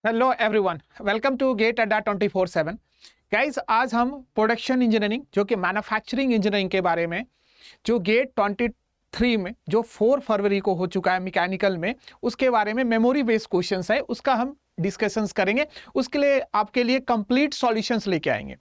Hello everyone, welcome to GATE Adda 24/7। Guys, आज हम production engineering जो कि मैन्युफैक्चरिंग इंजीनियरिंग के बारे में, जो गेट 23 में जो 4 फरवरी को हो चुका है मैकेनिकल में, उसके बारे में मेमोरी बेस्ड क्वेश्चंस है, उसका हम डिस्कशंस करेंगे। उसके लिए आपके लिए कंप्लीट सॉल्यूशंस लेके आएंगे,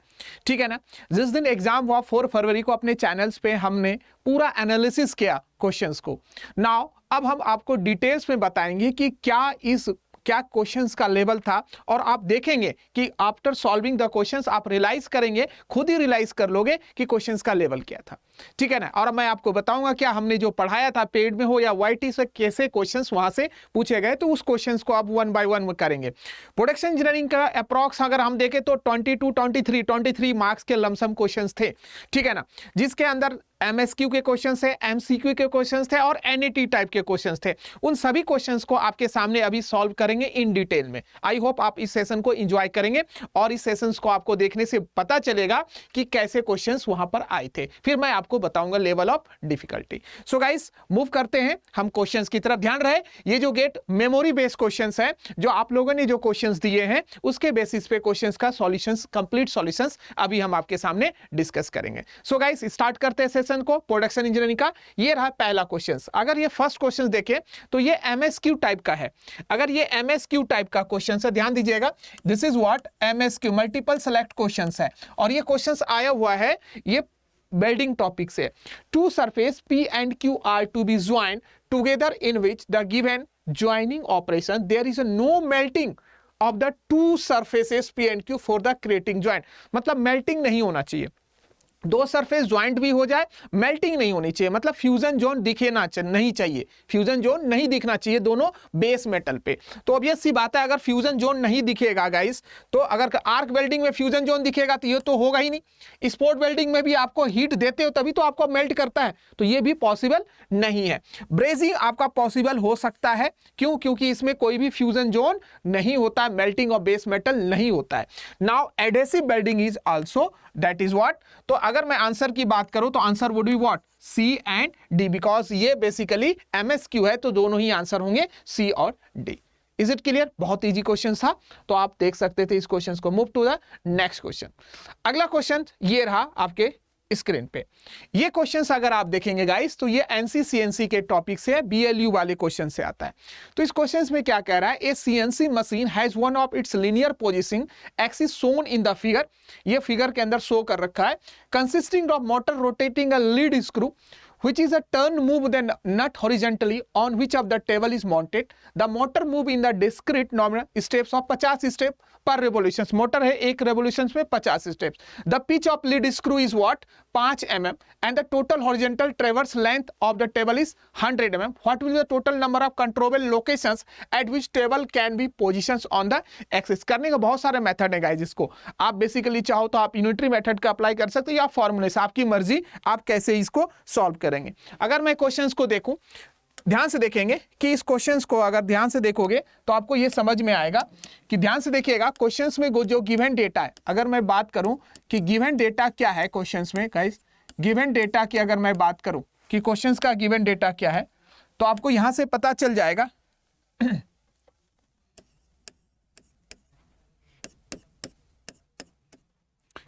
ठीक है ना। जिस दिन एग्जाम हुआ 4 फरवरी को, अपने चैनल्स पे हमने पूरा एनालिसिस किया क्वेश्चंस को। नाउ अब हम आपको डिटेल्स में बताएंगे कि क्या क्वेश्चंस का लेवल था, और आप देखेंगे कि आफ्टर सॉल्विंग द क्वेश्चंस आप रियलाइज करेंगे, खुद ही रियलाइज कर लोगे कि क्वेश्चंस का लेवल क्या था, ठीक है ना। और मैं आपको बताऊंगा क्या हमने जो पढ़ाया था, पेड में हो या वाईटी से, कैसे क्वेश्चंस वहां से पूछे गए, तो उस क्वेश्चंस को आप 1 बाय 1 करेंगे। प्रोडक्शन इंजीनियरिंग का अप्रॉक्स अगर हम देखें तो 23 मार्क्स के लमसम क्वेश्चंस थे, ठीक है ना, जिसके अंदर एमएसक्यू के क्वेश्चंस है, एमसीक्यू के क्वेश्चंस थे और एनईटी टाइप के क्वेश्चंस थे। उन सभी क्वेश्चंस को आपके सामने अभी सॉल्व करेंगे इन डिटेल में। आई होप आप इस सेशन को एंजॉय करेंगे और इस सेशंस को आपको देखने से पता चलेगा कि कैसे क्वेश्चंस वहां पर आए थे। फिर मैं आपको बताऊंगा level of difficulty. So guys, move करते हैं हम क्वेश्चंस की तरफ। ध्यान रहे, ये जो गेट मेमोरी बेस्ड क्वेश्चंस है, जो आप लोगों ने जो क्वेश्चंस दिए हैं उसके बेसिस पे क्वेश्चंस का सॉल्यूशंस, कंप्लीट सॉल्यूशंस अभी हम आपके सामने डिस्कस करेंगे। सो गाइस, स्टार्ट करते हैं सेशन को प्रोडक्शन इंजीनियरिंग का। ये रहा पहला क्वेश्चन। अगर ये फर्स्ट क्वेश्चन देखें तो ये एमएसक्यू टाइप का है। अगर ये एमएसक्यू टाइप का क्वेश्चन है, ध्यान दीजिएगा, this is what MSQ, multiple select question है। और ये क्वेश्चन आया हुआ है, ये वेल्डिंग टॉपिक से। Two surface P and Q are to be joined together in which the given joining operation there is no melting of the two surfaces P and Q for the creating joint. मतलब melting नहीं होना चाहिए, दो surface joint भी हो जाए, melting नहीं होनी चाहिए, मतलब फ्यूजन जोन दिखे ना नहीं चाहिए, फ्यूजन जोन नहीं दिखना चाहिए दोनों बेस मेटल पे। तो अब ये सी बात है, अगर फ्यूजन जोन नहीं दिखेगा गाइस, तो अगर आर्क वेल्डिंग में फ्यूजन जोन दिखेगा तो ये तो होगा ही नहीं। स्पॉट वेल्डिंग में भी आपको हीट देते हो तभी तो आपको मेल्ट करता है, तो ये भी पॉसिबल नहीं है। ब्रेजिंग आपका पॉसिबल हो सकता है, क्यों? क्योंकि इसमें कोई भी फ्यूजन जोन नहीं होता है, मेल्टिंग ऑफ बेस मेटल नहीं होता है। Now adhesive welding is also, that is what. तो अगर मैं आंसर की बात करूं तो answer would be what, C and D, because ये बेसिकली एमएसक्यू है, तो दोनों ही आंसर होंगे सी और डी। Is it clear? बहुत इजी क्वेश्चन था, तो आप देख सकते थे इस क्वेश्चन को। Move to the next question. अगला क्वेश्चन ये रहा आपके स्क्रीन पे। ये क्वेश्चंस अगर आप देखेंगे गाइस, तो ये एनसीसीएनसी के टॉपिक से है, बीएलयू वाले क्वेश्चन से आता है। तो इस क्वेश्चंस में क्या कह रहा है, a CNC machine has one of its linear positioning axis shown in the figure. ये फिगर के अंदर शो कर रखा है, consisting of motor rotating a lead screw which is a turn move the nut horizontally on which of the table is mounted. The motor move in the discrete nominal steps of 50 step per revolution. Motor है एक revolutions में 50 steps. The pitch of lead screw is what, 5 mm, and the total horizontal traverse length of the table is 100 mm. What will be the total number of controllable locations at which table can be positions on the axis? करने का बहुत सारे method है guys, इसको आप basically चाहो तो आप यूनिटरी मेथड का अप्लाई कर सकते हो या फॉर्मूले से, आपकी मर्जी आप कैसे इसको सॉल्व करेंगे। अगर मैं क्वेश्चंस को देखूं, ध्यान से देखेंगे कि इस क्वेश्चंस को अगर ध्यान से देखोगे तो आपको यह समझ में आएगा कि, ध्यान से देखिएगा क्वेश्चंस में जो गिवन डेटा है, अगर मैं बात करूं कि गिवन डेटा क्या है क्वेश्चंस में गाइस, गिवन डेटा की अगर मैं बात करूं कि क्वेश्चंस का गिवन डेटा क्या है, तो आपको यहां से पता चल जाएगा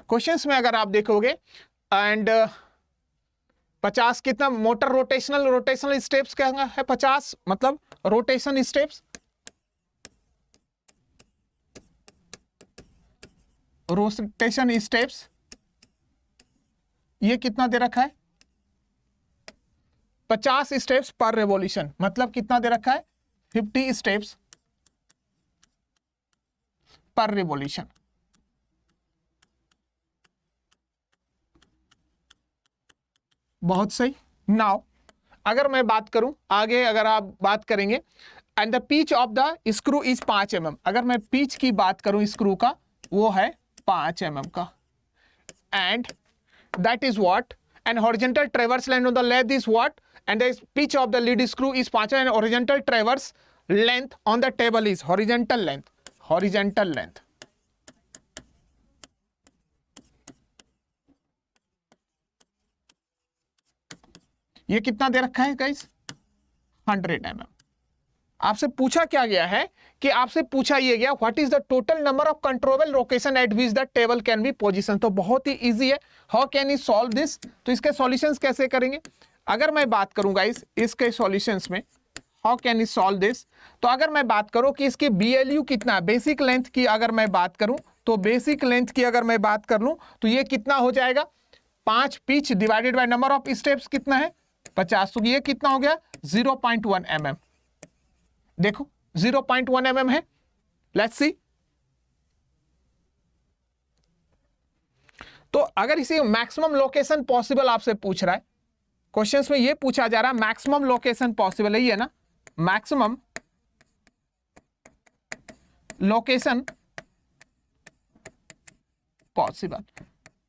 क्वेश्चंस में अगर आप देखोगे एंड 50 कितना मोटर रोटेशनल स्टेप्स क्या है, 50 मतलब रोटेशन स्टेप्स, रोटेशन स्टेप्स ये कितना दे रखा है, 50 स्टेप्स पर रेवोल्यूशन, मतलब कितना दे रखा है, 50 स्टेप्स पर रेवोल्यूशन। बहुत सही। नाउ अगर मैं बात करूं आगे, अगर आप बात करेंगे, and the pitch of the screw is 5 mm। अगर मैं पिच की बात करूं स्क्रू का, वो है 5 mm का, and that is what, and horizontal traverse length on the length is what, and the pitch of the lead screw is 5 mm, and horizontal traverse length on the table is horizontal length. ये कितना दे रखा है guys, 100 mm। आपसे पूछा क्या गया है कि आपसे पूछा ये गया what is the total number of controllable location eight which the table can be position. तो बहुत ही इजी है, how can you solve this. तो इसके सॉल्यूशंस कैसे करेंगे, अगर मैं बात करूं गाइस इसके सॉल्यूशंस में how can you solve this. तो अगर मैं बात करूं कि इसकी BLU कितना है, बेसिक लेंथ की अगर मैं बात करूं तो बेसिक लेंथ की अगर मैं बात कर लूं तो ये कितना हो जाएगा 5 pitch divided by number of steps कितना है 50, तो ये कितना हो गया 0.1 mm। देखो 0.1 mm है, लेट्स सी। तो अगर इसी मैक्सिमम लोकेशन पॉसिबल आपसे पूछ रहा है, क्वेश्चंस में ये पूछा जा रहा है मैक्सिमम लोकेशन पॉसिबल है, ये ना मैक्सिमम लोकेशन पॉसिबल।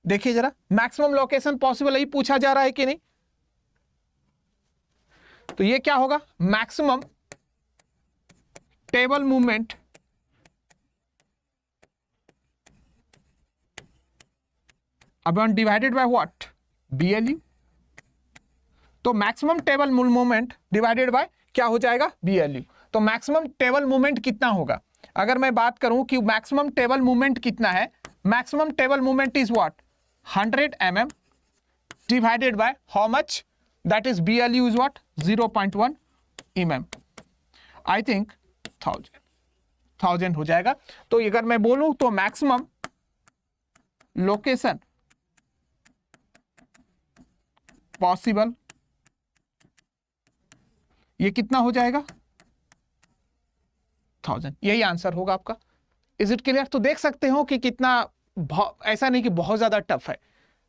देखिए जरा मैक्सिमम लोकेशन पॉसिबल ही पूछा जा रहा है कि नहीं, तो ये क्या होगा maximum table movement upon divided by what BLU। तो maximum table movement divided by क्या हो जाएगा BLU। तो मैक्सिमम टेबल मूवमेंट कितना होगा, अगर मैं बात करूं कि मैक्सिमम टेबल मूवमेंट कितना है, maximum table movement is what 100 mm divided by how much, that is BLU is what 0.1 mm। I think 1000 हो जाएगा। तो अगर मैं बोलूं तो मैक्सिमम लोकेशन पॉसिबल ये कितना हो जाएगा 1000, यही आंसर होगा आपका। Is it clear. तो देख सकते हो कि कितना ऐसा नहीं कि बहुत ज्यादा टफ है,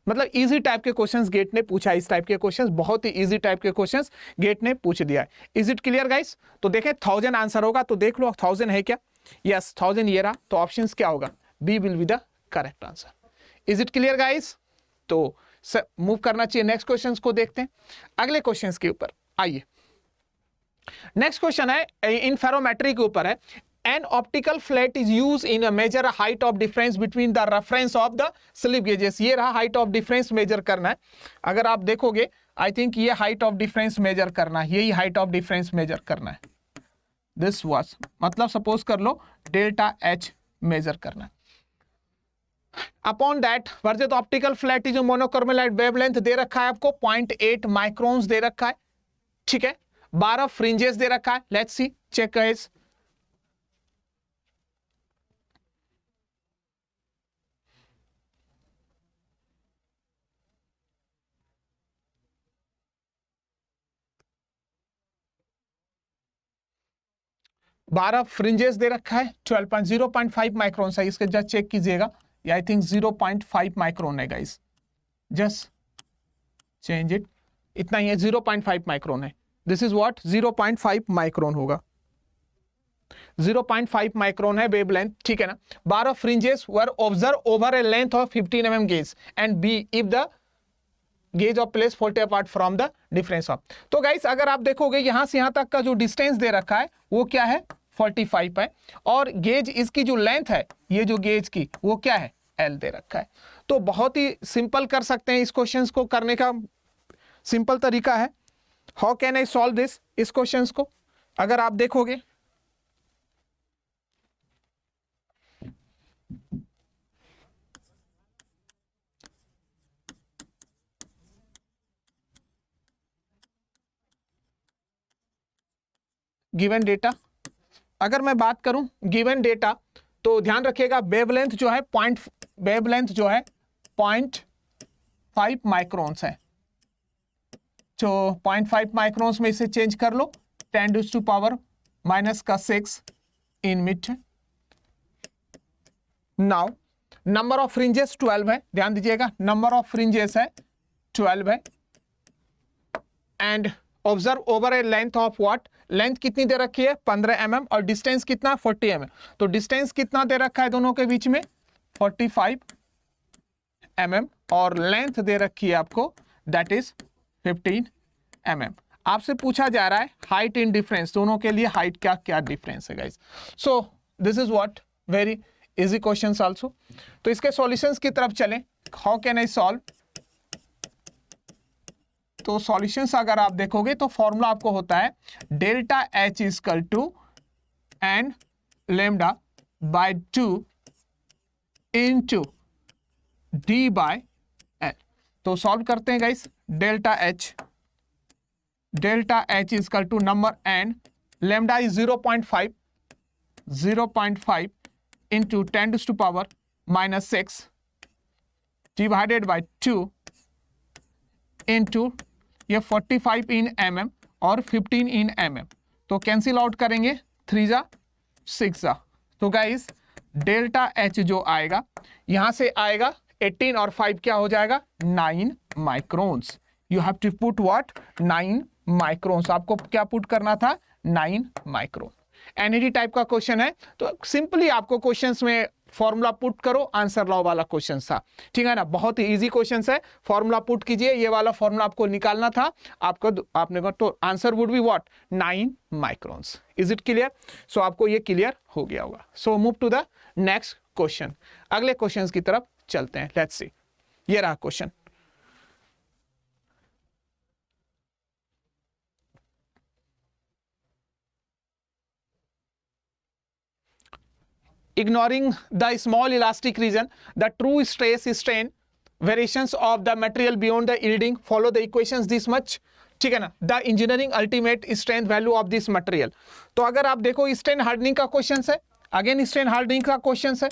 मतलब इजी टाइप के क्वेश्चंस गेट ने पूछा, इस टाइप के क्वेश्चंस बहुत ही इजी टाइप के क्वेश्चंस गेट ने पूछ दिया है। Is it clear guys. तो देखें 1000 आंसर होगा, तो देख लो 1000 है क्या, यस 1000 ये रहा, तो ऑप्शंस क्या होगा B will be the correct answer. Is it clear guys. तो मूव करना चाहिए, नेक्स्ट क्वेश्चन को देखते हैं अगले क्वेश्चन के ऊपर। आइए नेक्स्ट क्वेश्चन है इन फेरोमेट्री के ऊपर है, an optical flat is use in a measure height of difference between the reference of the slip gauges. ये रहा हाइट ऑफ डिफरेंस मेजर करना है, अगर आप देखोगे आई थिंक ये हाइट ऑफ डिफरेंस मेजर करना है, यही हाइट ऑफ डिफरेंस मेजर करना है, दिस वाज मतलब सपोज कर लो डेल्टा H मेजर करना है। अपॉन दैट वर्जेट optical flat is monochromatic light wavelength दे रखा है आपको 0.8 माइक्रोन्स दे रखा है, ठीक है, 12 फ्रिंजेस दे रखा है। लेट्स सी चेक गाइस, बारह फ्रिंजेस दे रखा है 0.5 माइक्रोन है, इसके जस्ट चेक कीजिएगा, आई थिंक 0.5 माइक्रोन है गाइस, जस्ट चेंज इट, इतना ही है 0.5 माइक्रोन है, दिस इज व्हाट 0.5 माइक्रोन होगा, 0.5 माइक्रोन है वेवलेंथ, ठीक है ना। 12 fringes were observe over a length of 15 mm gauge and B if the gauge of place 40 apart from the difference of. तो guys अगर आप देखोगे यहां से यहां तक का जो डिस्टेंस दे रखा है वो क्या है 45 है, और गेज इसकी जो लेंथ है ये जो गेज की वो क्या है L दे रखा है। तो बहुत ही सिंपल कर सकते हैं, इस क्वेश्चन को करने का सिंपल तरीका है, how can I solve this, इस क्वेश्चन को अगर आप देखोगे गिवन डेटा, अगर मैं बात करूं गिवन डेटा तो ध्यान रखिएगा वेवलेंथ जो है वेवलेंथ जो है 0.5 माइक्रोन्स है, जो 0.5 माइक्रोन्स में इसे चेंज कर लो 10⁻⁻⁶ in metre. Now number of fringes 12 है, ध्यान दीजिएगा नंबर ऑफ फ्रिंजेस है 12 है, and observe over a length of what, length कितनी दे रखी है 15 mm और डिस्टेंस कितना 40 mm, तो डिस्टेंस कितना दे रखा है दोनों के बीच में 45 mm और लेंथ दे रखी है आपको दैट इज 15 mm। आपसे पूछा जा रहा है हाइट इन डिफरेंस, दोनों के लिए हाइट क्या क्या डिफरेंस है guys. So this is what very easy questions also. तो इसके सॉल्यूशंस की तरफ चलें, हाउ कैन आई सॉल्व, तो सॉल्यूशंस अगर आप देखोगे तो फॉर्मूला आपको होता है delta H is equal to N lambda by 2 into D by L. तो सॉल्व करते हैं guys. Delta H is equal to number N, lambda is 0.5 into 10⁻⁻6 divided by 2 into ये 45 इन mm और 15 इन mm। तो कैंसिल आउट करेंगे, 3 जा 6 जा। तो गाइस डेल्टा एच जो आएगा यहां से आएगा 18 और 5 क्या हो जाएगा 9 microns. You have to put what 9 microns. आपको क्या पुट करना था 9 माइक्रोन। एनईडी टाइप का क्वेश्चन है तो सिंपली आपको क्वेश्चंस में फॉर्मूला पुट करो, आंसर लाओ वाला क्वेश्चन था, ठीक है ना। बहुत ही इजी क्वेश्चन है, फॉर्मूला पुट कीजिए, ये वाला फॉर्मूला आपको निकालना था आपने को, तो answer would be what 9 microns. Is it clear? So आपको ये क्लियर हो गया होगा। So move to the next question. अगले क्वेश्चन की तरफ चलते हैं। लेट्स सी, ये रहा question. Ignoring the small elastic region, the true stress strain variations of the material beyond the yielding follow the equations this much, ठीक है ना। The engineering ultimate strength value of this material. तो अगर आप देखो strain hardening का question है, again strain hardening का क्वेश्चन है,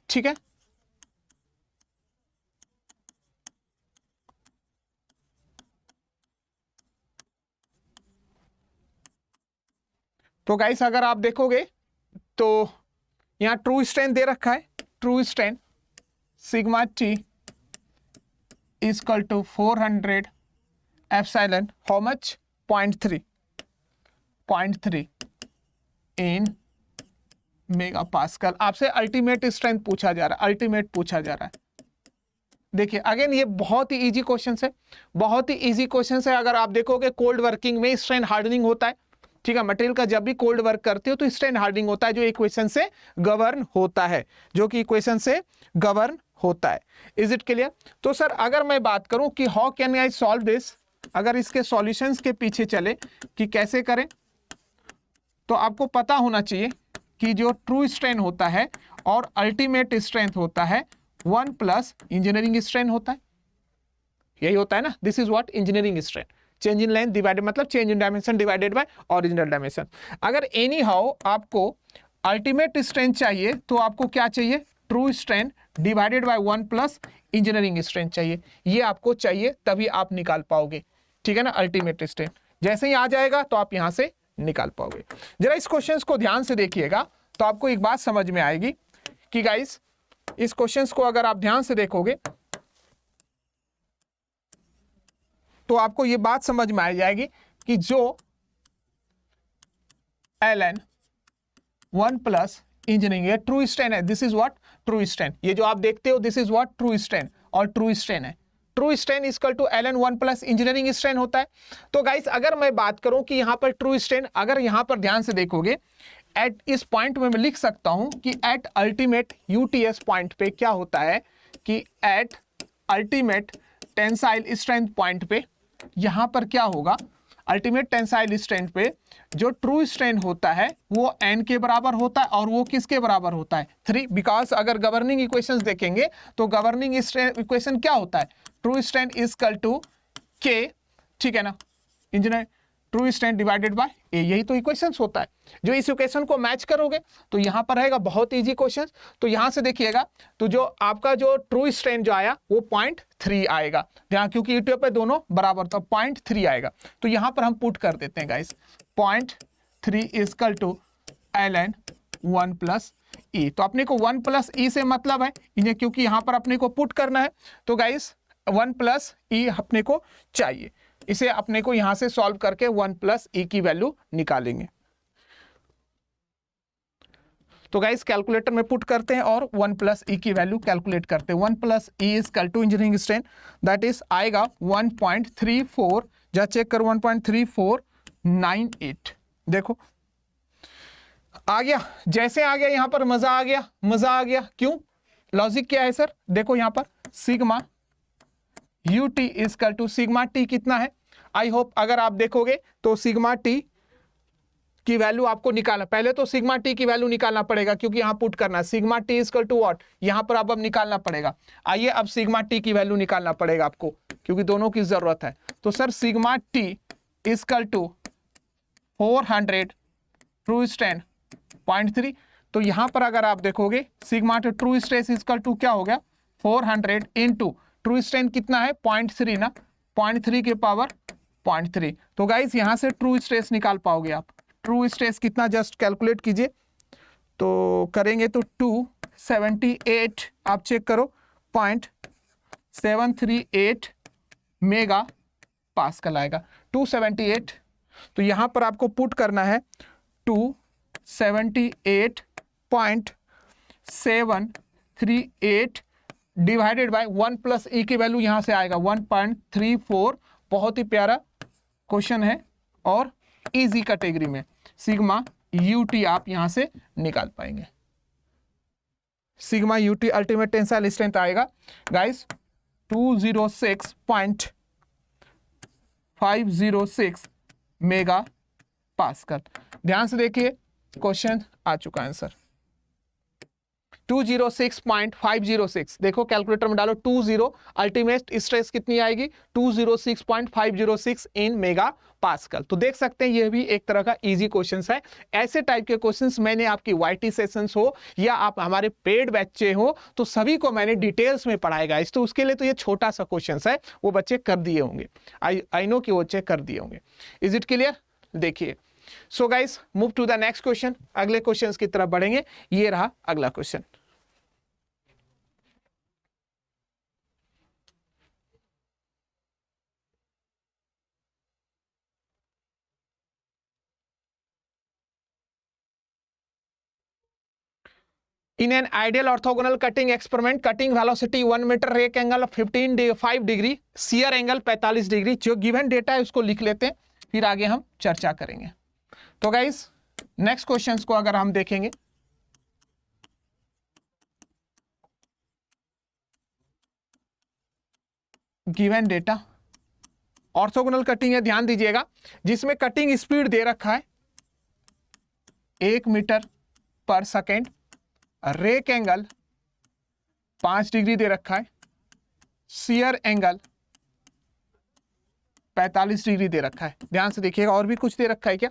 ठीक है। तो गाइस अगर आप देखोगे तो यहां ट्रू स्ट्रेंथ दे रखा है, true strength sigma T is equal to 400 epsilon how much 0.3 in mega pascal. आपसे अल्टीमेट स्ट्रेंथ पूछा जा रहा है, अल्टीमेट पूछा जा रहा है। देखिए अगेन ये बहुत ही इजी क्वेश्चन है, बहुत ही इजी क्वेश्चन है। अगर आप देखोगे कोल्ड वर्किंग में स्ट्रेन हार्डनिंग होता है, ठीक है। मटेरियल का जब भी कोल्ड वर्क करते हो तो स्ट्रेन हार्डनिंग होता है, जो इक्वेशन से गवर्न होता है, जो कि इक्वेशन से गवर्न होता है। Is it clear? तो सर अगर मैं बात करूं कि how can I solve this, अगर इसके सॉल्यूशंस के पीछे चले कि कैसे करें, तो आपको पता होना चाहिए कि जो ट्रू स्ट्रेन होता है और अल्टीमेट स्ट्रेंथ होता है 1 प्लस इंजीनियरिंग स्ट्रेन होता है, यही होता है ना। This is what engineering strain, change in length divided मतलब change in dimension divided by original dimension. अगर एनी हाउ आपको अल्टीमेट स्ट्रेंथ चाहिए तो आपको क्या चाहिए true strength divided by 1 plus engineering strength चाहिए, ये आपको चाहिए, तभी आप निकाल पाओगे, ठीक है ना। अल्टीमेट स्ट्रेंथ जैसे ही आ जाएगा तो आप यहां से निकाल पाओगे। जरा इस क्वेश्चन को ध्यान से देखिएगा तो आपको एक बात समझ में आएगी कि गाइस इस क्वेश्चन को अगर आप ध्यान से देखोगे तो आपको ये बात समझ में आ जाएगी कि जो ln 1 प्लस इंजीनियरिंग ये ट्रू स्ट्रेन है, this is what true strain. ये जो आप देखते हो this is what true strain, और ट्रू स्ट्रेन है, true strain equal to ln 1 plus engineering strain होता है। तो गाइस अगर मैं बात करूं कि यहां पर ट्रू स्ट्रेन, अगर यहां पर ध्यान से देखोगे एट इस पॉइंट में मैं लिख सकता हूं कि एट अल्टीमेट यूटीएस पॉइंट पे क्या होता है कि at ultimate tensile strength point पे यहां पर क्या होगा, अल्टीमेट टेंसाइल स्ट्रेंथ पे जो ट्रू स्ट्रेन होता है वो n के बराबर होता है, और वो किसके बराबर होता है 3। बिकॉज अगर गवर्निंग इक्वेशंस देखेंगे तो गवर्निंग इक्वेशन क्या होता है true strain equal to k, ठीक है ना, engineer true strain divided by a, यही तो इक्वेशंस होता है। जो इस इक्वेशन को मैच करोगे तो यहां पर रहेगा बहुत इजी क्वेश्चन। तो यहां से देखिएगा तो जो आपका जो ट्रू स्ट्रेन जो आया वो 0.3 आएगा, यहाँ क्योंकि यूट्यूब पे दोनों बराबर तो 0.3 आएगा। तो यहां पर हम पुट कर देते हैं guys 0.3 equal to ln 1 plus e. तो अपने को 1 प्लस ई से मतलब है इन्हें, क्योंकि यहां पर अपने को पुट करना है तो गाइस 1 प्लस ई अपने को चाहिए, इसे अपने को यहां से सॉल्व करके 1 प्लस ई की वैल्यू निकालेंगे। तो गाइस कैलकुलेटर में पुट करते हैं और 1 प्लस ई की वैल्यू कैलकुलेट करते हैं। 1 plus E equal to engineering strain that is आएगा 1.34, जा चेक करो 1.3498। देखो आ गया, जैसे आ गया यहां पर मजा आ गया, मजा आ गया। क्यों? लॉजिक क्या है सर? देखो यहां पर sigma U T is equal to sigma T कितना है। आई होप अगर आप देखोगे तो सिग्मा टी की वैल्यू आपको निकालना, पहले तो सिग्मा टी की वैल्यू निकालना पड़ेगा क्योंकि यहां पुट करना है sigma T is equal to what, यहां पर अब निकालना पड़ेगा। आइए अब सिग्मा टी की वैल्यू निकालना पड़ेगा आपको क्योंकि दोनों की जरूरत है। तो sir sigma T is equal to 400 true strain 0.3, तो यहां पर अगर आप देखोगे sigma two true stress is equal to क्या हो गया 400 इंटू ट्रू स्ट्रेन कितना है 0.3 ना, 0.3 के पावर 0.3। तो गाइस यहां से ट्रू स्ट्रेस निकाल पाओगे आप। ट्रू स्ट्रेस कितना जस्ट कैलकुलेट कीजिए, तो करेंगे तो 278 आप चेक करो 0.738 मेगा पास्कल आएगा 278। तो यहां पर आपको पुट करना है 278.738 डिवाइडेड बाय 1 प्लस ई की वैल्यू यहां से आएगा 1.34। बहुत ही प्यारा क्वेश्चन है और इजी कैटेगरी में सिग्मा यूटी आप यहां से निकाल पाएंगे। Sigma UT ultimate tensile strength आएगा गाइस 206.506 मेगा पास्कल। ध्यान से देखिए क्वेश्चन आ चुका है आंसर 206.506। देखो कैलकुलेटर में डालो 20, अल्टीमेट स्ट्रेस कितनी आएगी 206.506 इन मेगा पास्कल। तो देख सकते हैं ये भी एक तरह का इजी क्वेश्चंस है। ऐसे टाइप के क्वेश्चंस मैंने आपकी वाईटी सेशंस हो या आप हमारे पेड बच्चे हो तो सभी को मैंने डिटेल्स में पढ़ाएगा। तो उसके लिए तो ये छोटा सा क्वेश्चंस है, वो बच्चे कर दिए होंगे, आई नो कि वो बच्चे कर दिए होंगे। Is it clear? देखिए so guys move to the next question, अगले क्वेश्चन की तरफ बढ़ेंगे। ये रहा अगला question. In an ideal orthogonal cutting experiment, cutting velocity 1 metre, rake angle 5 degree, shear angle 45 degree. जो गिवन डेटा है उसको लिख लेते हैं, फिर आगे हम चर्चा करेंगे। तो गाइस नेक्स्ट क्वेश्चंस को अगर हम देखेंगे, गिवन डेटा ऑर्थोगोनल कटिंग है, ध्यान दीजिएगा, जिसमें कटिंग स्पीड दे रखा है 1 मीटर पर सेकेंड, रेक एंगल 5 डिग्री दे रखा है, शियर एंगल 45 डिग्री दे रखा है। ध्यान से देखिएगा और भी कुछ दे रखा है क्या।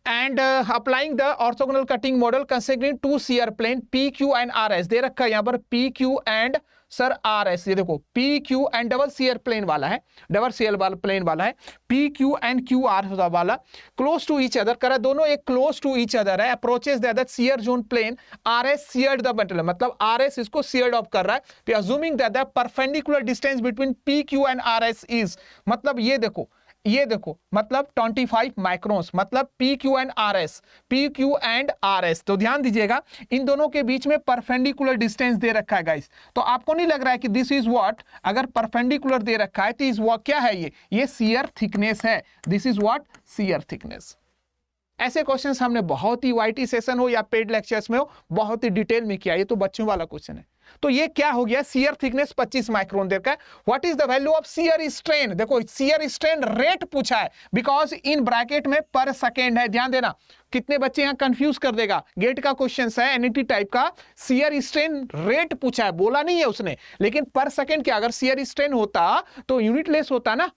And applying the orthogonal cutting model considering 2 shear plane P Q and R S दे रखा है यहाँ पर, P Q and sir R S, ये देखो P Q and double shear plane वाला है, डबल शियर वाला प्लेन वाला है, P Q and Q R वाला क्लोज टू ईच अदर करा, दोनों एक क्लोज टू ईच अदर है, approaches the other shear zone plane, R S शियर्ड the metal, मतलब आर एस इसको शियर्ड ऑफ कर रहा है, assuming that the perpendicular distance between P Q and R S is, मतलब ये देखो मतलब 25 माइक्रोन्स, मतलब P Q and R S, तो ध्यान दीजिएगा इन दोनों के बीच में परपेंडिकुलर डिस्टेंस दे रखा है गाइस। तो आपको नहीं लग रहा है कि दिस इज व्हाट, अगर परपेंडिकुलर दे रखा है तो इज व्हाट क्या है, ये शियर थिकनेस है, this is what shear thickness. ऐसे क्वेश्चंस हमने बहुत ही वाईटी सेशन हो या पेड लेक्चर्स में हो बहुत ही डिटेल में किया, ये तो बच्चों वाला क्वेश्चन है। तो ये क्या हो गया, शियर थिकनेस 25 माइक्रोन देखा है। What is the value of shear strain, देखो शियर स्ट्रेन रेट पूछा है, बिकॉज इन ब्रैकेट में पर सेकेंड है। ध्यान देना, कितने बच्चे यहां कंफ्यूज कर देगा, गेट का क्वेश्चन है एनईटी टाइप का, शियर स्ट्रेन रेट पूछा है, बोला नहीं है उसने, लेकिन पर सेकेंड क्या, अगर शियर स्ट्रेन होता तो यूनिट लेस होता ना,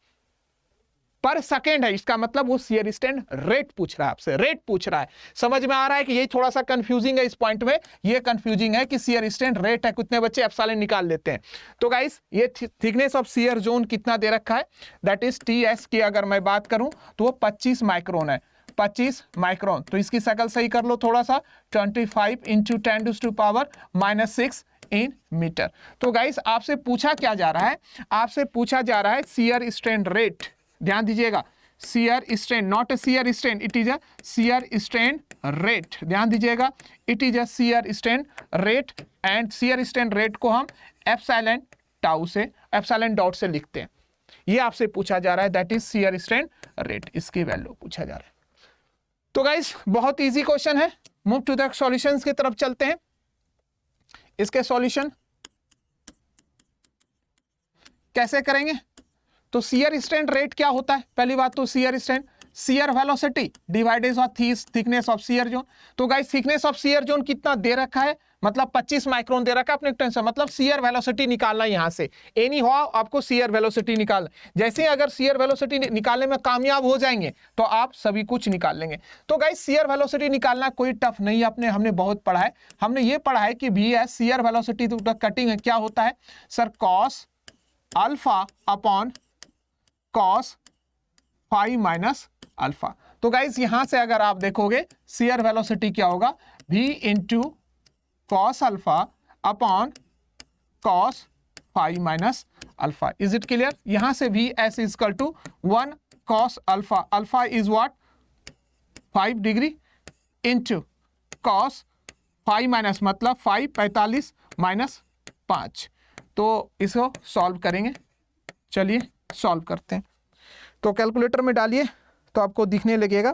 पर सेकेंड है, इसका मतलब वो शियर स्ट्रेन रेट पूछ रहा है आपसे, रेट पूछ रहा है। समझ में आ रहा है कि ये थोड़ा सा कंफ्यूजिंग है, इस पॉइंट में ये कंफ्यूजिंग है कि शियर स्ट्रेन रेट है, कितने बच्चे एप्सिलॉन निकाल लेते हैं। तो गाइस ये थिकनेस ऑफ शियर जोन कितना दे रखा है, दैट इज टीएस की अगर मैं बात करूं तो वो 25 माइक्रोन है, 25 माइक्रोन। तो इसकी शक्ल सही कर लो थोड़ा सा, 25 इंटू 10⁻⁻6 इन मीटर। तो गाइस आपसे पूछा क्या जा रहा है, आपसे पूछा जा रहा है शियर स्ट्रेन रेट, ध्यान दीजिएगा, shear strain, not a shear strain, it is a shear strain rate, ध्यान दीजिएगा, it is a shear strain rate, and shear strain rate को हम एप्सिलॉन टाउ से, एप्सिलॉन डॉट से लिखते हैं। ये आपसे पूछा जा रहा है, that is shear strain rate, इसकी वैल्यू पूछा जा रहा है। तो गाइस बहुत इजी क्वेश्चन है, मूव टू द सॉल्यूशंस की तरफ चलते हैं। इसके सॉल्यूशन, कैसे करेंगे? तो शियर स्ट्रेन रेट क्या होता है? पहली बात तो shear strain, shear velocity divided of thickness of shear zone. तो guys thickness of shear zone कितना दे रखा है? मतलब 25 माइक्रोन दे रखा है अपने टेंशन, मतलब शियर वेलोसिटी निकालना यहां से एनी हो आपको शियर वेलोसिटी निकालना। जैसे अगर शियर वेलोसिटी निकालने में कामयाब हो जाएंगे तो आप सभी कुछ निकाल लेंगे। तो गाइस शियर वेलोसिटी निकालना कोई टफ नहीं है, हमने बहुत पढ़ा है। हमने ये पढ़ा है कि भी है शियर वेलोसिटी कटिंग है क्या होता है sir? Cos alpha upon cos phi minus alpha. तो गाइस यहां से अगर आप देखोगे शियर वेलोसिटी क्या होगा? v into cos alpha upon cos phi minus alpha. Is it clear? यहां से v S is equal to 1 cos alpha, alpha is what 5 degree into cos phi minus मतलब 5 45 माइनस 5। तो इसको सॉल्व करेंगे, चलिए सॉल्व करते हैं। तो कैलकुलेटर में डालिए तो आपको दिखने लगेगा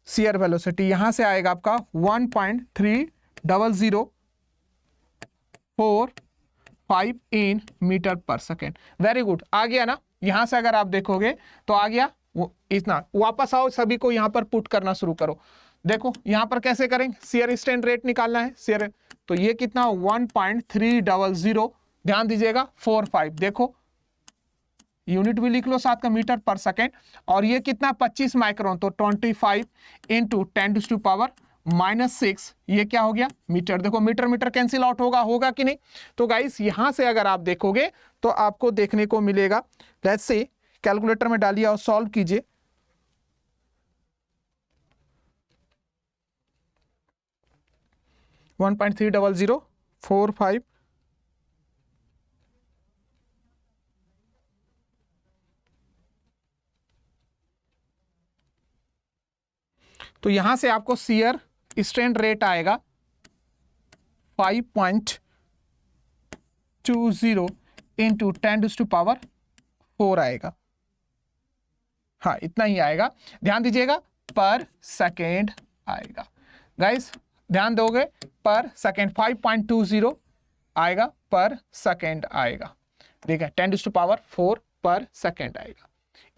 शियर वेलोसिटी यहां से आएगा आपका 1.300045 इन मीटर पर सेकेंड। वेरी गुड, आ गया ना? यहां से अगर आप देखोगे तो आ गया इतना। वापस आओ, सभी को यहां पर पुट करना शुरू करो। देखो यहां पर कैसे करेंगे? शियर स्ट्रेन रेट निकालना है शियर, तो ये कितना 1.300, ध्यान दीजिएगा 45, देखो यूनिट भी लिख लो साथ का मीटर पर सेकेंड। और ये कितना 25 माइक्रोन, तो 25 इंटू 10⁻⁻⁶, ये क्या हो गया मीटर। देखो मीटर मीटर कैंसिल आउट होगा कि नहीं? तो गाइस यहां से अगर आप देखोगे तो आपको देखने को मिलेगा, लेट्स से कैलकुलेटर में डालिए और सॉल्व कीजिए। वन 1.3045 तो यहां से आपको शियर स्ट्रेन रेट आएगा 5.20 इंटू 10⁻⁴ आएगा। हाँ इतना ही आएगा, ध्यान दीजिएगा पर सेकेंड आएगा। गाइस ध्यान दोगे पर सेकेंड 5.20 आएगा पर सेकेंड आएगा, ठीक है 10⁻⁴ पर सेकेंड आएगा।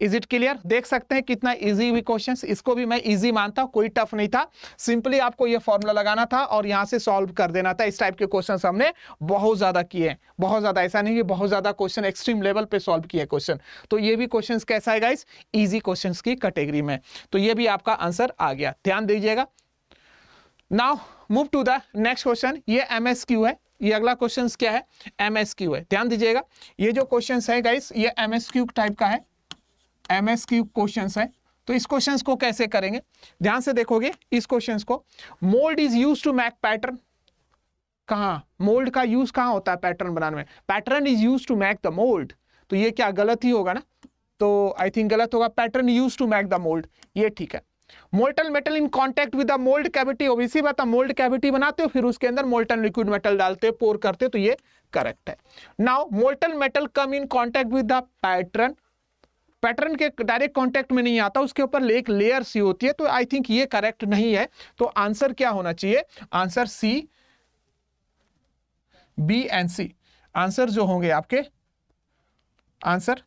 Is it clear? देख सकते हैं कितना इजी भी क्वेश्चन, इसको भी मैं इजी मानता हूं, कोई टफ नहीं था। सिंपली आपको ये फॉर्मूला लगाना था और यहां से सॉल्व कर देना था। इस टाइप के क्वेश्चन हमने बहुत ज्यादा किए हैं, बहुत ज्यादा, ऐसा नहीं कि बहुत ज्यादा क्वेश्चन एक्सट्रीम लेवल पे सॉल्व किए क्वेश्चन। तो ये भी क्वेश्चन कैसा है गाइस? इजी क्वेश्चन की कैटेगरी में। तो ये भी आपका आंसर आ गया, ध्यान दीजिएगा। Now move to the next question. ये MSQ है। ये अगला क्वेश्चन क्या है? MSQ है। ध्यान दीजिएगा, ये जो क्वेश्चन है गाइस ये MSQ टाइप का है, MSQ क्वेश्चंस है। तो इस क्वेश्चंस को कैसे करेंगे? ध्यान से देखोगे इस क्वेश्चंस को। Mould is used to make pattern. कहां मोल्ड का यूज कहां होता है? पैटर्न बनाने में। Pattern is used to make the mould, तो ये क्या गलत ही होगा ना? तो आई थिंक गलत होगा। Pattern used to make the mould, ये ठीक है। Molten metal in contact with the mould cavity, OBC बात है, मोल्ड कैविटी बनाते हो फिर उसके अंदर मोल्टन लिक्विड मेटल डालते हो, पोर करते हो, तो ये करेक्ट है। Now molten metal come in contact with the pattern, pattern के डायरेक्ट कांटेक्ट में नहीं आता, उसके ऊपर एक लेयर सी होती है, तो आई थिंक ये करेक्ट नहीं है। तो आंसर क्या होना चाहिए? Answer C, B and C answer जो होंगे आपके, answer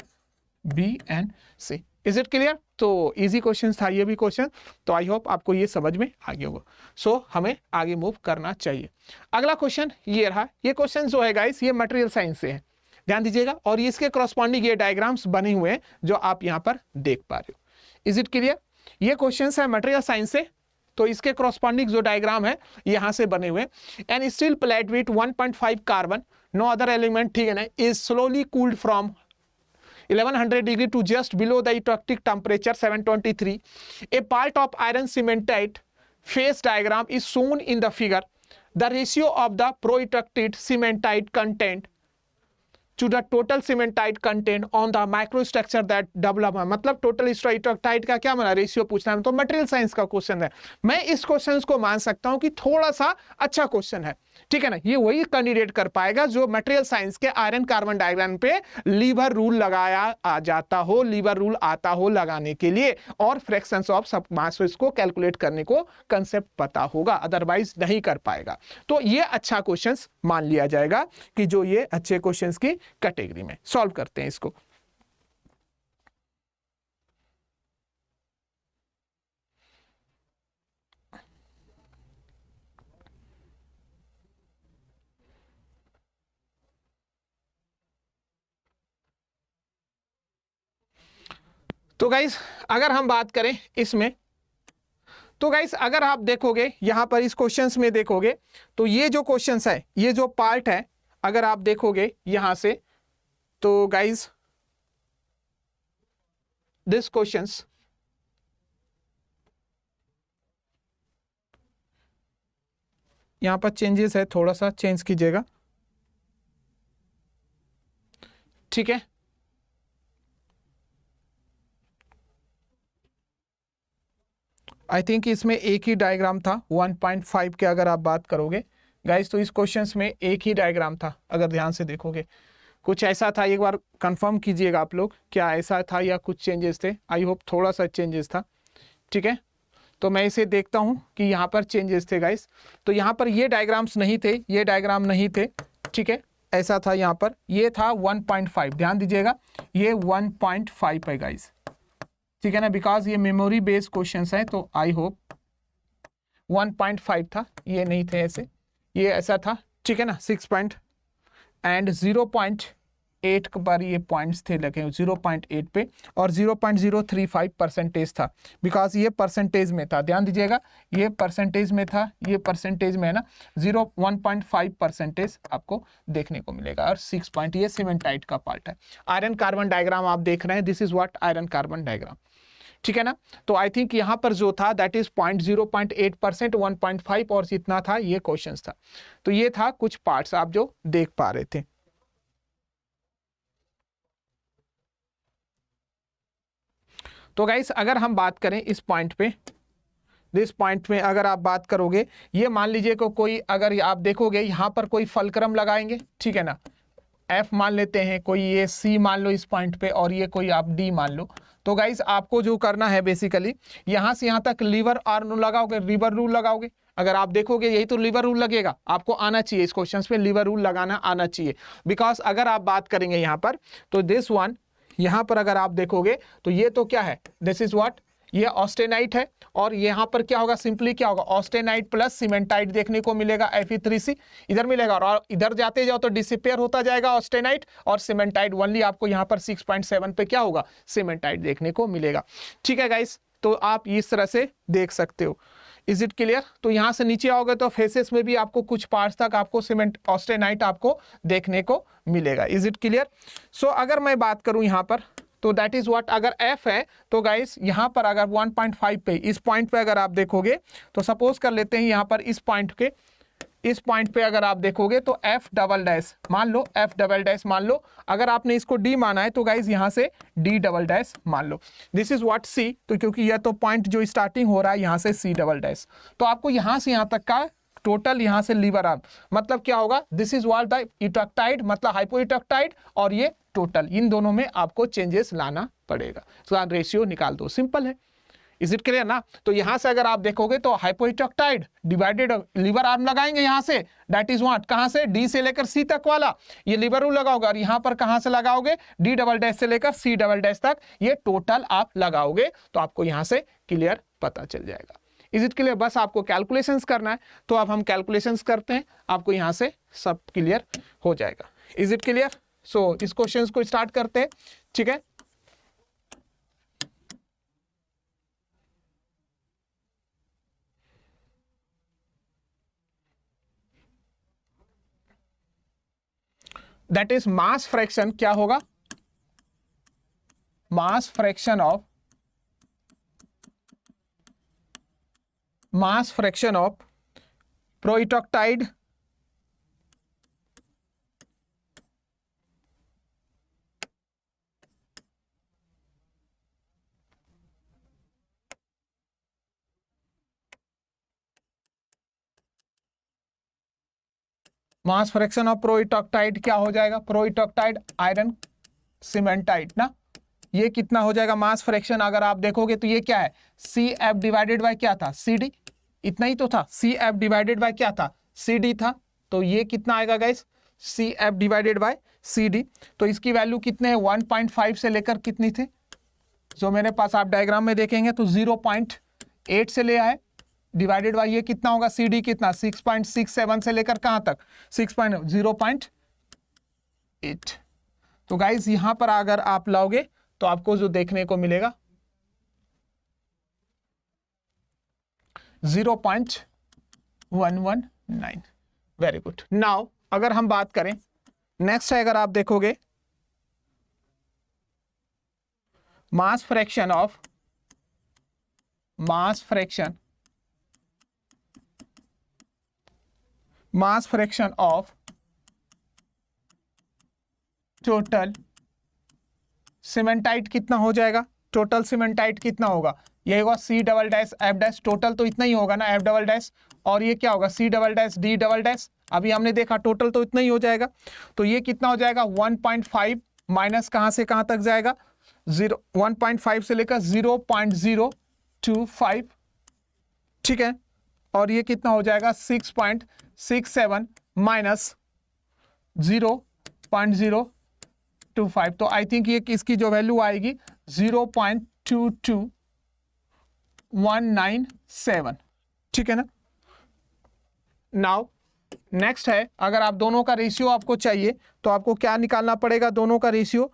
B and C. Is it clear? तो इजी क्वेश्चन था ये भी क्वेश्चन, तो आई होप आपको ये समझ में आ गया होगा। सो हमें आगे मूव करना चाहिए। अगला क्वेश्चन ये रहा। ये क्वेश्चन जो है गाइस ये मटेरियल साइंस से है, ध्यान दीजिएगा। और इसके करस्पॉन्डिंग ये डायग्राम्स बने हुए हैं जो आप यहां पर देख पा रहे हो। Is it clear? ये क्वेश्चन है मटेरियल साइंस से, तो इसके करस्पॉन्डिंग जो डायग्राम है यहां से बने हुए। And steel plate with 1.5 carbon, no other element, ठीक है ना, is slowly cooled from 1100 degree to just below the eutectic temperature 723. A part of iron cementite phase diagram is shown in the figure. The ratio of the pro-eutectic cementite content to the total cementite content on the microstructure that develop, मतलब total eutectite का क्या बना, ratio पूछना है। तो material science का question है, मैं इस क्वेश्चन को मान सकता हूं कि थोड़ा सा अच्छा क्वेश्चन है, ठीक है ना। ये वही कैंडिडेट कर पाएगा जो मटेरियल साइंस के आयरन कार्बन डायग्राम पे लीवर रूल लगाया आ जाता हो, लीवर रूल आता हो लगाने के लिए, और फ्रैक्शंस ऑफ सब मास इसको कैलकुलेट करने को कंसेप्ट पता होगा, अदरवाइज नहीं कर पाएगा। तो ये अच्छा क्वेश्चन मान लिया जाएगा कि जो ये अच्छे क्वेश्चन की कैटेगरी में। सॉल्व करते हैं इसको। तो गाइस अगर हम बात करें इसमें, तो गाइस अगर आप देखोगे यहां पर इस क्वेश्चंस में देखोगे तो ये जो क्वेश्चंस है, ये जो पार्ट है, अगर आप देखोगे यहां से, तो गाइस दिस क्वेश्चंस, यहां पर चेंजेस है, थोड़ा सा चेंज कीजिएगा, ठीक है। आई थिंक इसमें एक ही डायग्राम था 1.5 के, अगर आप बात करोगे गाइस तो इस क्वेश्चंस में एक ही डायग्राम था, अगर ध्यान से देखोगे कुछ ऐसा था। एक बार कंफर्म कीजिएगा आप लोग, क्या ऐसा था या कुछ चेंजेस थे। आई होप थोड़ा सा चेंजेस था, ठीक है। तो मैं इसे देखता हूं कि यहाँ पर चेंजेस थे गाइस। तो यहाँ पर ये डायग्राम्स नहीं थे, ये डायग्राम नहीं थे, ठीक है। ऐसा था यहाँ पर, ये था 1.5, ध्यान दीजिएगा ये 1.5 है गाइस, ठीक है ना, बिकॉज ये मेमोरी बेस्ड क्वेश्चंस है। तो आई होप 1.5 था, ये नहीं थे ऐसे, ये ऐसा था, ठीक है ना। 6 एंड 0.8 पर ये पॉइंट्स थे लगे 0.8 पे, और 0.035% था, बिकॉज ये परसेंटेज में था, ध्यान दीजिएगा ये परसेंटेज में था, ये परसेंटेज में है ना। 1.5% आपको देखने को मिलेगा, और 6 पॉइंट ये सीमेंटाइट का पार्ट है। आयरन कार्बन डायग्राम आप देख रहे हैं, this is what iron carbon diagram, ठीक है ना। तो आई थिंक यहां पर जो था दैट इज 0.8%, 1.5 और जितना था ये क्वेश्चंस था। तो ये था कुछ पार्ट्स आप जो देख पा रहे थे। तो गाइस अगर हम बात करें इस पॉइंट पे, इस पॉइंट में अगर आप बात करोगे, ये मान लीजिए को कोई, अगर आप देखोगे यहां पर कोई फलक्रम लगाएंगे, ठीक है ना, एफ मान लेते हैं, कोई ये सी मान लो इस पॉइंट पे, और ये कोई आप डी मान लो। तो गाइस आपको जो करना है बेसिकली, यहां से यहां तक लीवर आर्म लगाओगे, रिवर रूल लगाओगे। अगर आप देखोगे यही तो लीवर रूल लगेगा, आपको आना चाहिए इस क्वेश्चन पे, लीवर रूल लगाना आना चाहिए। बिकॉज अगर आप बात करेंगे यहां पर, तो दिस वन, यहां पर अगर आप देखोगे तो ये तो क्या है, दिस इज व्हाट, ये ऑस्टेनाइट है, और यहां पर क्या होगा, सिंपली क्या होगा, ऑस्टेनाइट प्लस सीमेंटाइट देखने को मिलेगा, Fe3C इधर मिलेगा, और इधर जाते जाओ तो डिसिपेयर होता जाएगा ऑस्टेनाइट और सीमेंटाइट, ओनली आपको यहां पर 6.7 पे क्या होगा, सीमेंटाइट देखने को मिलेगा, ठीक है गाइस। तो आप इस तरह से देख सकते हो। Is it clear? तो यहां से नीचे आओगे तो फेसेस में भी आपको कुछ पार्ट्स तक आपको सीमेंट ऑस्टेनाइट आपको देखने को मिलेगा। Is it clear? सो अगर मैं बात करूं यहां पर, तो दैट इज व्हाट, अगर F है तो गाइस यहां पर अगर 1.5 पे, इस पॉइंट पे अगर आप देखोगे, तो सपोज कर लेते हैं यहां पर इस पॉइंट के, इस पॉइंट पे अगर आप देखोगे तो F डबल डैश मान लो, F डबल डैश मान लो। अगर आपने इसको D माना है तो गाइस यहां से D डबल डैश मान लो। दिस इज व्हाट C, तो क्योंकि यह तो पॉइंट जो स्टार्टिंग हो रहा है यहां से C डबल डैश, तो आपको यहां से यहां तक का टोटल यहां से लीवर आर्म, मतलब क्या होगा, दिस इज व्हाट द इटॉक्टाइड, मतलब हाइपो इटॉक्टाइड, और ये टोटल, इन दोनों में आपको चेंजेस लाना पड़ेगा। तो रेशियो निकाल दो, सिंपल है। इज इट क्लियर ना? तो यहां से अगर आप देखोगे तो हाइपोइटॉक्टाइड डिवाइडेड लीवर आर्म लगाएंगे यहां से, दैट इज व्हाट, कहां से, डी से लेकर सी तक वाला, ये लीवर रूल लगाओगे, और यहां पर कहां से लगाओगे, डी डबल डैश से लेकर सी डबल डैश तक, ये टोटल आप लगाओगे तो आपको यहां से क्लियर पता चल जाएगा। Is it clear? बस आपको कैलकुलेशंस करना है, तो अब हम कैलकुलेशंस करते हैं, आपको यहां से सब क्लियर हो जाएगा। Is it clear? सो इस क्वेश्चन को स्टार्ट करते हैं, ठीक है। दैट इज मास फ्रैक्शन, क्या होगा, mass fraction of, mass fraction of proeutectoid mass fraction of proeutectoid क्या हो जाएगा, प्रोइटॉक्टाइड आयरन सीमेंटाइट ना, ये कितना हो जाएगा मास फ्रैक्शन, अगर आप देखोगे तो ये क्या है, CF डिवाइडेड बाय क्या था, CD, इतना ही तो था, CF डिवाइडेड बाय क्या था, CD था, तो ये कितना आएगा guys, CF divided by C D. तो इसकी वैल्यू कितने हैं, 1.5 से लेकर कितनी थी, जो मेरे पास आप डायग्राम में देखेंगे तो 0.8 से ले आए, डिवाइडेड बाय ये कितना होगा, सी डी कितना 6.67 से लेकर कहां तक 0.8। तो गाइज यहां पर अगर आप लाओगे तो आपको जो देखने को मिलेगा 0.119। Very good. नाउ अगर हम बात करें नेक्स्ट है, अगर आप देखोगे mass fraction of total cementite कितना हो जाएगा, टोटल सीमेंटाइट कितना होगा, ये होगा C double dash F dash, total तो इतना ही होगा ना एफ डबल डैश, और ये क्या होगा C double dash D double dash. अभी हमने देखा टोटल तो इतना ही हो जाएगा, तो ये कितना हो जाएगा 1.5 माइनस कहां से कहां तक जाएगा 1.5 से लेकर 0.025, ठीक है, और ये कितना हो जाएगा 6.67 माइनस 0.025। तो आई थिंक ये इसकी जो वैल्यू आएगी 0.22197, ठीक है ना। नाउ नेक्स्ट है, अगर आप दोनों का रेशियो आपको चाहिए तो आपको क्या निकालना पड़ेगा, दोनों का ratio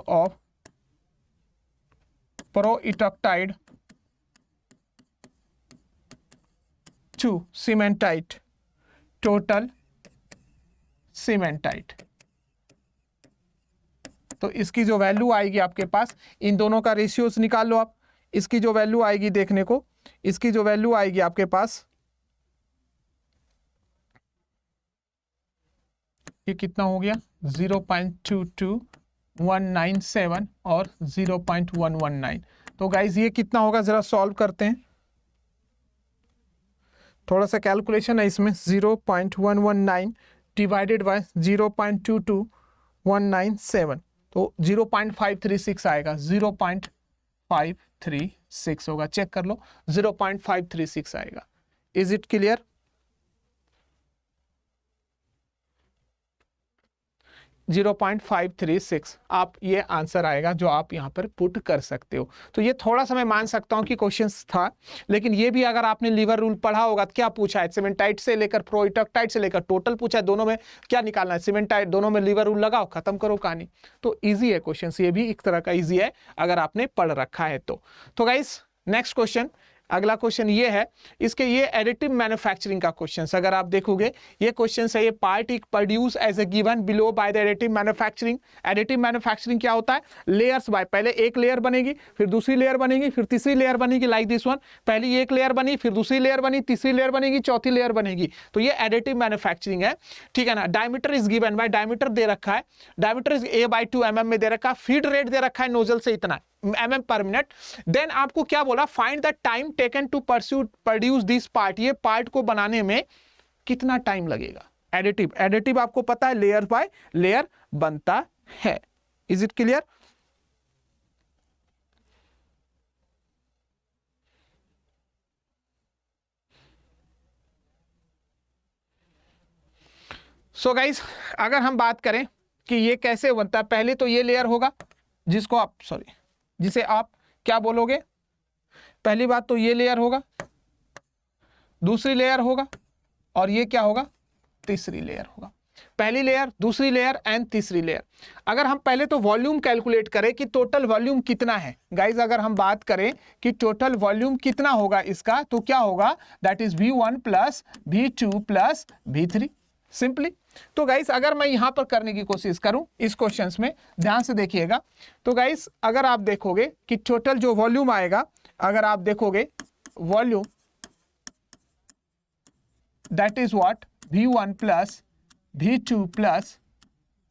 of proeutectoid to cementite, total cementite. तो इसकी जो वैल्यू आएगी आपके पास, इन दोनों का रेशियोज निकाल लो आप, इसकी जो वैल्यू आएगी देखने को, इसकी जो वैल्यू आएगी आपके पास, ये कितना हो गया 0.22197 और 0.119। तो गाइज ये कितना होगा, जरा सॉल्व करते हैं, थोड़ा सा कैलकुलेशन है इसमें। 0.119 डिवाइडेड बाय 0.22197, तो 0.536 आएगा, 0.536 होगा, चेक कर लो 0.536 आएगा। Is it clear? 0.536 आप ये आंसर आएगा जो आप यहाँ पर पुट कर सकते हो। तो ये थोड़ा सा मैं मान सकता हूँ कि क्वेश्चंस था, लेकिन ये भी अगर आपने लीवर रूल पढ़ा होगा तो क्या पूछा है, सीमेंटाइट से लेकर प्रोइटॉक्टाइट से लेकर टोटल पूछा है, दोनों में क्या निकालना है, सीमेंटाइट, दोनों में लीवर रूल लगाओ, खत्म करो कहानी। तो ईजी है क्वेश्चन, ये भी एक तरह का ईजी है अगर आपने पढ़ रखा है तो गाइस नेक्स्ट क्वेश्चन, अगला क्वेश्चन ये है, इसके ये एडिटिव मैन्युफैक्चरिंग का क्वेश्चन, अगर आप देखोगे ये क्वेश्चन है, ये part produce as a given below by the additive manufacturing. Additive manufacturing क्या होता है, लेयर्स बाय, पहले एक लेयर बनेगी, फिर दूसरी लेयर बनेगी, फिर तीसरी लेयर बनेगी, लाइक दिस वन, पहली एक लेयर बनी, फिर दूसरी लेयर बनी, तीसरी लेयर बनेगी, चौथी लेयर बनेगी। तो ये एडिटिव मैन्युफैक्चरिंग है, ठीक है ना। Diameter is given by, diameter दे रखा है, डायमीटर इज A/2 mm में दे रखा है, फीड रेट दे रखा है नोजल से इतना mm पर मिनट। देन आपको क्या बोला, find the time taken to produce this part, ये पार्ट को बनाने में कितना टाइम लगेगा। एडिटिव आपको पता है लेयर बाय लेयर बनता है। Is it clear? So guys अगर हम बात करें कि ये कैसे बनता है, पहले तो ये लेयर होगा जिसको आप जिसे आप क्या बोलोगे, पहली बात तो ये लेयर होगा, दूसरी लेयर होगा, और ये क्या होगा, तीसरी लेयर होगा। पहली लेयर, दूसरी लेयर एंड तीसरी लेयर। अगर हम पहले तो वॉल्यूम कैलकुलेट करें कि टोटल वॉल्यूम कितना है गाइज, अगर हम बात करें कि टोटल वॉल्यूम कितना होगा इसका, तो क्या होगा, that is V1 plus V2 plus V3 simply. तो गाइस अगर मैं यहां पर करने की कोशिश करूं इस क्वेश्चंस में, ध्यान से देखिएगा, तो गाइस अगर आप देखोगे कि टोटल जो वॉल्यूम आएगा, अगर आप देखोगे volume that is what V1 plus V2 plus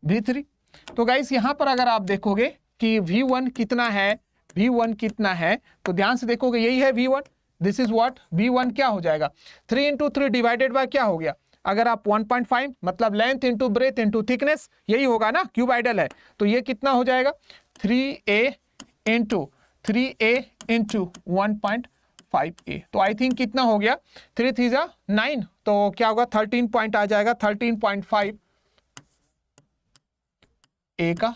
V3। तो गाइस यहां पर अगर आप देखोगे कि V1 कितना है, V1 कितना है, तो ध्यान से देखोगे यही है V1, this is what V1 क्या हो जाएगा 3 इंटू 3 डिवाइडेड बाय क्या हो गया, अगर आप 1.5 मतलब length into breadth into thickness, यही होगा ना, क्यूबाइडल है, तो ये कितना हो जाएगा 3a इंटू 1.5 13.5 ए। तो आई थिंक कितना हो गया, 3 3 जा 9, तो क्या होगा 13 पॉइंट आ जाएगा 13.5 ए का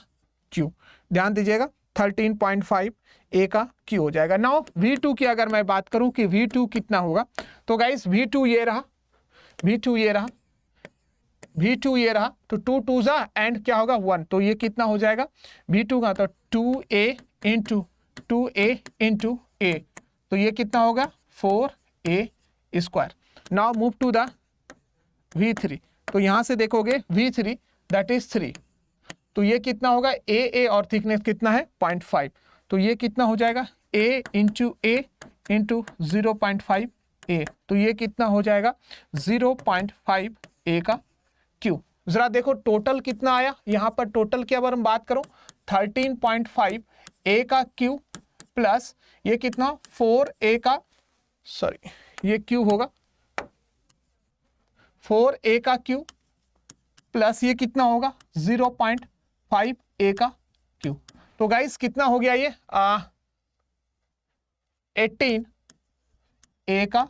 क्यू। ध्यान दीजिएगा 13.5 ए का क्यू हो जाएगा। नाउ V2 की अगर मैं बात करूं कि V2 कितना होगा, तो गाइस V2 ये रहा, V2 ये रहा, V2 ये रहा, तो 2 2 जा एंड क्या होगा 1, तो ये कितना हो जाएगा V2 का, तो 2A इंटू 2A इंटू ए, तो ये कितना होगा 4A square. Now move to the V3, तो यहां से देखोगे V3 दैट इज 3, तो ये कितना होगा ए और थिकनेस कितना है 0.5, तो ये कितना हो जाएगा ए इंटू 0.5 ए, तो ये कितना हो जाएगा 0.5 ए का क्यू। जरा देखो टोटल कितना आया, यहां पर टोटल की अगर हम बात करो 13.5 ए का क्यू प्लस ये कितना 4A का, सॉरी ये क्यू होगा 4A का क्यू प्लस ये कितना होगा 0.5 ए का क्यू। तो गाइस कितना हो गया ये 18 ए का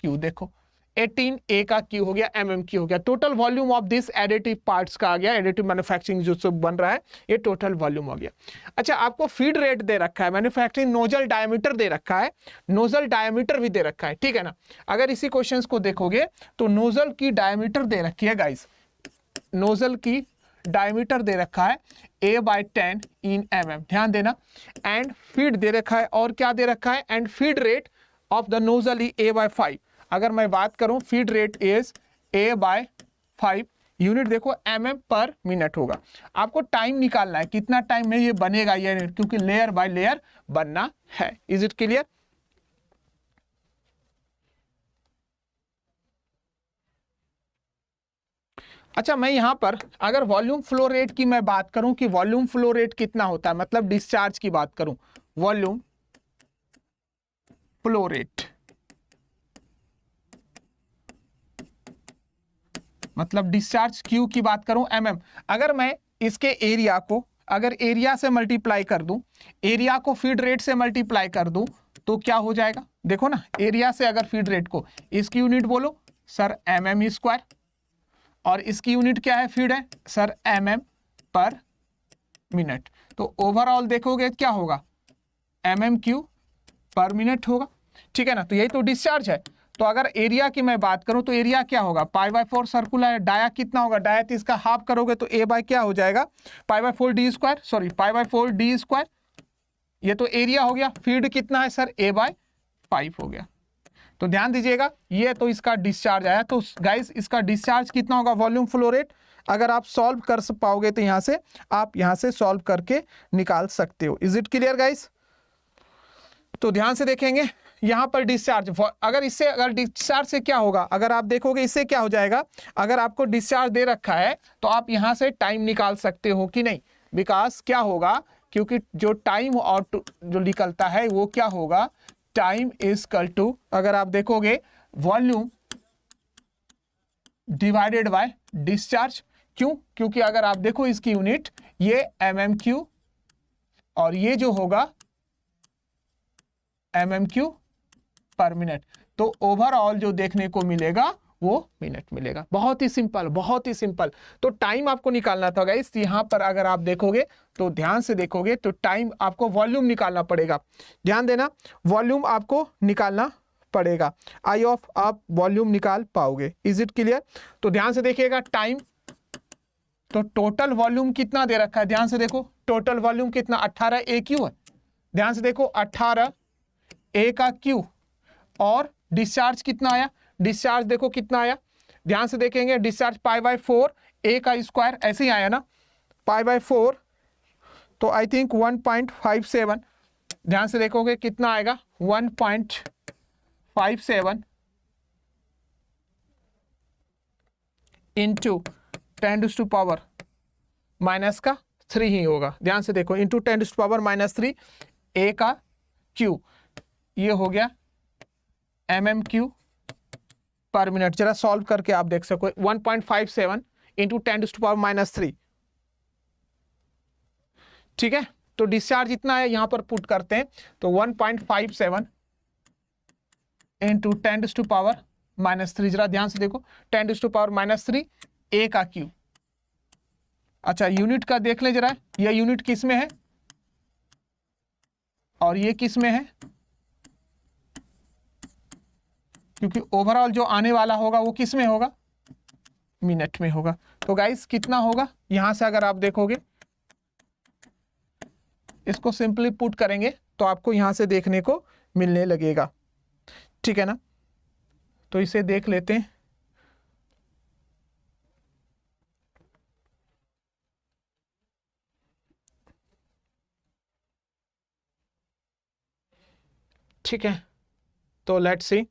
क्यू, देखो 18 ए का क्यू हो गया, mm क्यू हो गया। Total volume of this additive parts का आ गया, एडिटिव मैन्युफैक्चरिंग जो सब बन रहा है ये टोटल वॉल्यूम हो गया। अच्छा आपको फीड रेट दे रखा है, मैन्युफैक्चरिंग नोजल डायमीटर दे रखा है, नोजल डायमीटर भी दे रखा है, ठीक है ना। अगर इसी क्वेश्चंस को देखोगे तो नोजल की डायमीटर दे रखी है गाइस, नोजल की डायमीटर दे रखा है A/10 इन mm, ध्यान देना, एंड फीड दे रखा है, और क्या दे रखा है, and feed rate of the nozzle is A/5। अगर मैं बात करूं feed rate is A/5 unit, देखो mm पर मिनट होगा। आपको टाइम निकालना है कितना टाइम में ये बनेगा ये यूनिट, क्योंकि लेयर बाय लेयर बनना है। Is it clear? अच्छा मैं यहां पर अगर वॉल्यूम फ्लो रेट की मैं बात करूं कि वॉल्यूम फ्लो रेट कितना होता है, मतलब डिस्चार्ज की बात करूं, वॉल्यूम फ्लो रेट मतलब डिस्चार्ज क्यू की बात करूं mm, अगर मैं इसके एरिया को अगर एरिया से मल्टीप्लाई कर दूं, एरिया को फीड रेट से मल्टीप्लाई कर दूं, तो क्या हो जाएगा, देखो ना एरिया से अगर फीड रेट को, इसकी यूनिट बोलो सर mm स्क्वायर, और इसकी यूनिट क्या है फीड है सर mm पर मिनट, तो ओवरऑल देखोगे क्या होगा mm क्यू पर मिनट होगा, ठीक है ना। तो यही तो डिस्चार्ज है। तो अगर एरिया की मैं बात करूं तो एरिया क्या होगा π/4 सर्कुलर, डाया कितना होगा, डाया तो इसका हाफ करोगे तो a बाय क्या हो जाएगा π/4 d square, sorry π/4 d square, ये तो एरिया हो गया। फीड कितना है सर A/5 हो गया। तो ध्यान दीजिएगा ये तो इसका डिस्चार्ज आया। तो गाइस इसका डिस्चार्ज कितना होगा वॉल्यूम फ्लो रेट, अगर आप सॉल्व कर पाओगे तो यहां से सॉल्व करके निकाल सकते हो। Is it clear guys? तो ध्यान से देखेंगे यहां पर डिस्चार्ज, अगर डिस्चार्ज से क्या होगा, अगर आप देखोगे इससे क्या हो जाएगा, अगर आपको डिस्चार्ज दे रखा है तो आप यहां से टाइम निकाल सकते हो कि नहीं, बिकॉज क्या होगा, क्योंकि जो टाइम और जो निकलता है वो क्या होगा, टाइम इज इक्वल टू, अगर आप देखोगे वॉल्यूम डिवाइडेड बाय डिस्चार्ज। क्यों? क्योंकि अगर आप देखो इसकी यूनिट ये mm3 और ये जो होगा mm3 पर मिनट, तो ओवरऑल जो देखने को मिलेगा वो मिनट मिलेगा। बहुत ही सिंपल, बहुत ही सिंपल। तो टाइम आपको निकालना था गाइस, यहां पर अगर आप देखोगे तो ध्यान से देखोगे तो टाइम आपको वॉल्यूम निकालना पड़ेगा, ध्यान देना वॉल्यूम आपको निकालना पड़ेगा। आई ऑफ आप वॉल्यूम निकाल पाओगे। Is it clear? तो ध्यान से देखिएगा टाइम, तो टोटल वॉल्यूम कितना दे रखा है, ध्यान से देखो टोटल वॉल्यूम कितना 18 ए क्यू है, ध्यान से देखो 18 ए का क्यू, और डिस्चार्ज कितना आया, डिस्चार्ज देखो कितना आया, ध्यान से देखेंगे डिस्चार्ज π/4 ए का स्क्वायर ऐसे ही आया ना, π/4, तो आई थिंक 1.57, ध्यान से देखोगे कितना आएगा 1.57 इंटू 10⁻³ ही होगा, ध्यान से देखो इंटू 10⁻³ ए का क्यू, ये हो गया mm³ पर मिनट। जरा सॉल्व करके आप देख सको 1.57 इंटू 10⁻³ ठीक है। तो डिस्चार्ज इतना है, यहां पर पुट करते हैं तो 1.57 इंटू 10⁻⁻3, जरा ध्यान से देखो 10⁻⁻3 a का क्यूब। अच्छा यूनिट का देख ले जरा, यह यूनिट किस में है और ये किस में है, क्योंकि ओवरऑल जो आने वाला होगा वो किस में होगा, मिनट में होगा। तो गाइस कितना होगा, यहां से अगर आप देखोगे इसको सिंपली पुट करेंगे तो आपको यहां से देखने को मिलने लगेगा, ठीक है ना। तो इसे देख लेते हैं। ठीक है, तो लेट्स सी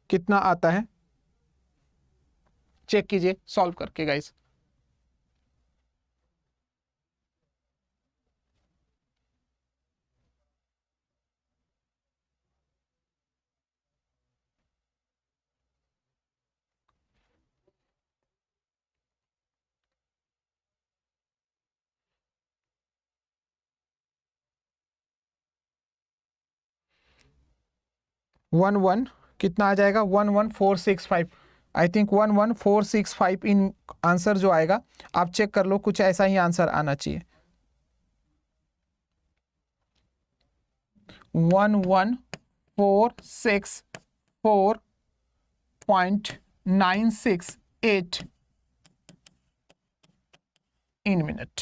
कितना आता है, चेक कीजिए सॉल्व करके गाइस। वन कितना आ जाएगा, 11465। आई थिंक 11465 इन आंसर जो आएगा, आप चेक कर लो, कुछ ऐसा ही आंसर आना चाहिए। 11464.968 इन मिनट।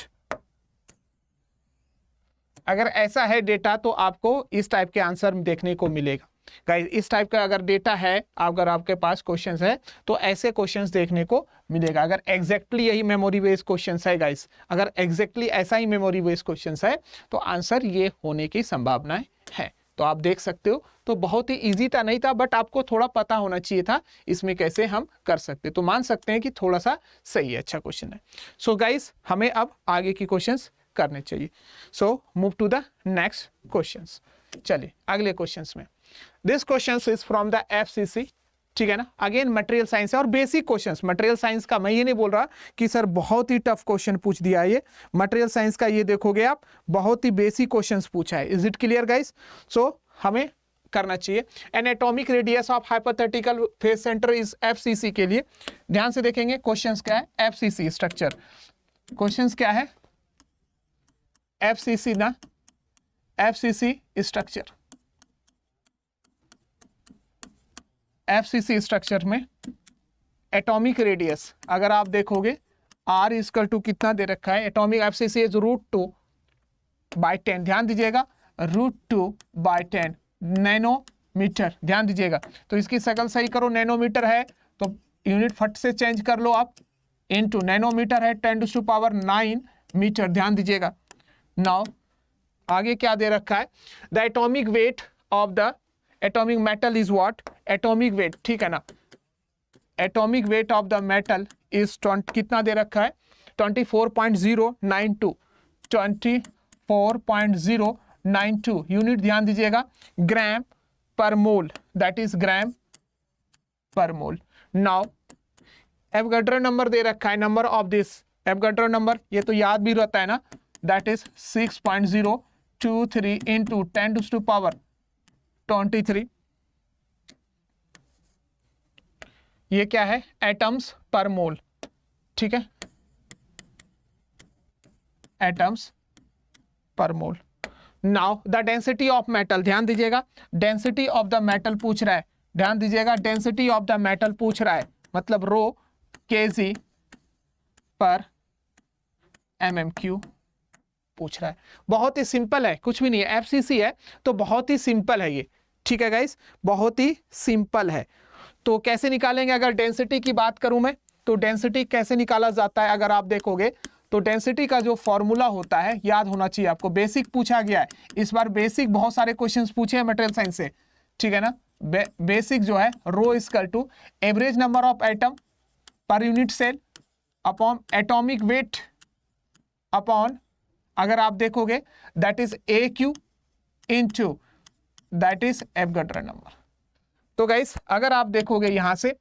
अगर ऐसा है डेटा तो आपको इस टाइप के आंसर देखने को मिलेगा गाइस। इस टाइप का अगर डेटा है, अगर आपके पास क्वेश्चंस है तो ऐसे क्वेश्चंस देखने को मिलेगा। अगर एग्जैक्टली यही मेमोरी बेस्ड क्वेश्चंस है गाइस, अगर एग्जैक्टली ऐसा ही मेमोरी बेस्ड क्वेश्चंस है तो आंसर ये होने की संभावनाएं है। तो आप देख सकते हो, तो बहुत ही इजी था, नहीं था, बट आपको थोड़ा पता होना चाहिए था इसमें कैसे हम कर सकते। तो मान सकते हैं कि थोड़ा सा सही है, अच्छा क्वेश्चन है। सो गाइस हमें अब आगे की क्वेश्चंस करने चाहिए। So move to the next questions. चलिए अगले क्वेश्चंस में, this questions is from the FCC, ठीक है ना। अगेन मटेरियल साइंस है और बेसिक क्वेश्चंस। मटेरियल साइंस का मैं ये नहीं बोल रहा कि सर बहुत ही टफ क्वेश्चन पूछ दिया है, ये मटेरियल साइंस का ये देखोगे आप बहुत ही बेसिक क्वेश्चंस पूछा है। Is it clear guys? So हमें करना चाहिए। An atomic radius of hypothetical phase centre is FCC के लिए ध्यान से देखेंगे क्वेश्चंस क्या है, एफसीसी स्ट्रक्चर। क्वेश्चंस क्या है, एफसीसी ना, एफसीसी स्ट्रक्चर। एफसीसी स्ट्रक्चर में एटॉमिक रेडियस अगर आप देखोगे r इक्वल टू कितना दे रखा है, एटॉमिक एफसीसी इज √2/10, ध्यान दीजिएगा √2/10 नैनोमीटर, ध्यान दीजिएगा। तो इसकी शक्ल सही करो, नैनोमीटर है तो यूनिट फट से चेंज कर लो आप, इनटू नैनोमीटर है 10⁹ मीटर, ध्यान दीजिएगा। नाउ आगे क्या दे रखा है, the atomic weight of the atomic metal is what, atomic weight, ठीक है ना। Atomic weight of the metal is कितना दे रखा है, 24.092, 24.092 यूनिट, ध्यान दीजिएगा ग्राम पर मोल, दैट इज ग्राम पर मोल। नाउ एवोगाड्रो नंबर दे रखा है, number of this Avogadro number, ये तो याद भी रहता है ना, दैट इज 6.023 इंटू 10⁻23। ये क्या है, एटम्स पर मोल, ठीक है, एटम्स पर मोल। Now the density of metal, ध्यान दीजिएगा डेंसिटी ऑफ द मेटल पूछ रहा है, ध्यान दीजिएगा डेंसिटी ऑफ द मेटल पूछ रहा है, मतलब रो केजी पर mm³ पूछ रहा है। बहुत ही सिंपल है, कुछ भी नहीं है, एफसीसी है तो बहुत ही सिंपल है ये, ठीक है गाइस, बहुत ही सिंपल है। तो कैसे निकालेंगे, अगर डेंसिटी की बात करूं मैं तो डेंसिटी कैसे निकाला जाता है, अगर आप देखोगे तो डेंसिटी का जो फॉर्मूला होता है याद होना चाहिए आपको, बेसिक पूछा गया है इस बार, बेसिक बहुत सारे क्वेश्चंस पूछे हैं मटेरियल साइंस से, ठीक है ना। बेसिक जो है rho equal to average number of atom per unit cell upon atomic weight upon, अगर आप देखोगे that is AQ into that is Avogadro number. तो गाइस अगर आप देखोगे यहां से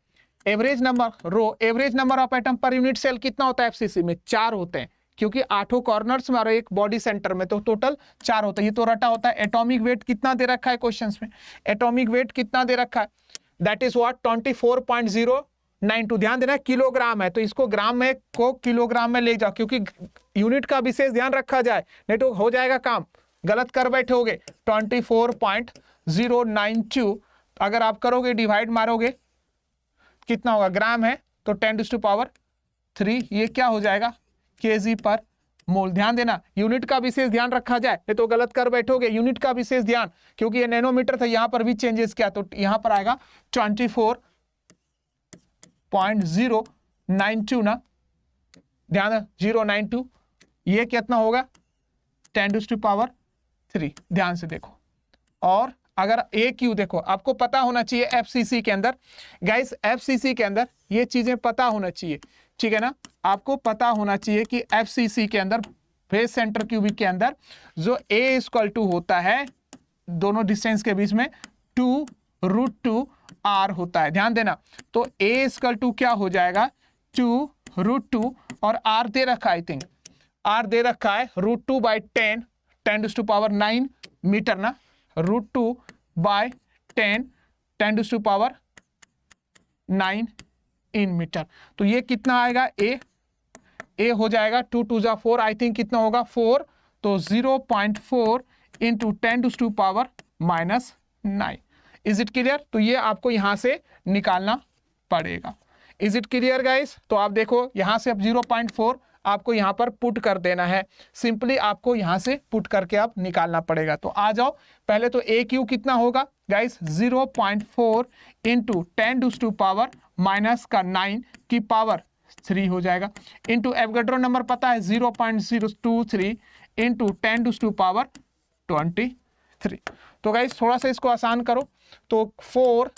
average number rho, average number of atom per unit cell कितना होता है एफसीसी में, 4 होते हैं, क्योंकि 8 कॉर्नर्स में और एक बॉडी सेंटर में, तो टोटल 4 होता है, ये तो रटा होता है। एटॉमिक वेट कितना दे रखा है क्वेश्चंस में, एटॉमिक वेट कितना दे रखा है, दैट इज व्हाट 24.092। ध्यान देना किलोग्राम है तो इसको ग्राम में को किलोग्राम में ले जाओ, क्योंकि यूनिट का विशेष ध्यान रखा जाए, नहीं तो हो जाएगा काम, गलत कर बैठे होगे। 24.092 अगर आप करोगे डिवाइड मारोगे कितना होगा, ग्राम है तो 10⁻3, ये क्या हो जाएगा केजी पर मोल। ध्यान देना यूनिट का विशेष ध्यान रखा जाए, नहीं तो गलत कर बैठोगे। यूनिट का विशेष ध्यान, क्योंकि ये नैनोमीटर था, यहां पर भी चेंजेस किया तो यहां पर आएगा 24.092 ना, ध्यान 092, ये कितना होगा 10⁻3। ध्यान से देखो। और अगर ए क्यू देखो, आपको पता होना चाहिए एफसीसी के अंदर, गाइस एफसीसी के अंदर ये चीजें पता होना चाहिए, ठीक है ना। आपको पता होना चाहिए कि एफसीसी के अंदर बेस सेंटर क्यूबिक के अंदर जो ए इक्वल टू होता है दोनों डिस्टेंस के बीच में 2√2r होता है। ध्यान देना, तो ए इक्वल टू क्या हो जाएगा 2√2 और आर दे रखा है, आई थिंक आर दे रखा है √2/10 10⁻9 मीटर ना, √2/10 10⁻9 इन मीटर। तो ये कितना आएगा ए हो जाएगा 2 2 जा 4, आई थिंक कितना होगा 4, तो 0.4 इंटू 10⁻9। Is it clear? तो ये आपको यहां से निकालना पड़ेगा। Is it clear guys? तो आप देखो यहां से अब 0.4 आपको यहां पर पुट कर देना है, सिंपली आपको यहां से पुट करके आप निकालना पड़ेगा। तो आ जाओ, पहले तो ए क्यू कितना होगा गाइस 0.4 इंटू 10⁻9 की पावर 3 हो जाएगा, इंटू एवोगाड्रो नंबर पता है 0.023 इंटू 10⁻23। तो गाइस थोड़ा सा इसको आसान करो, तो 4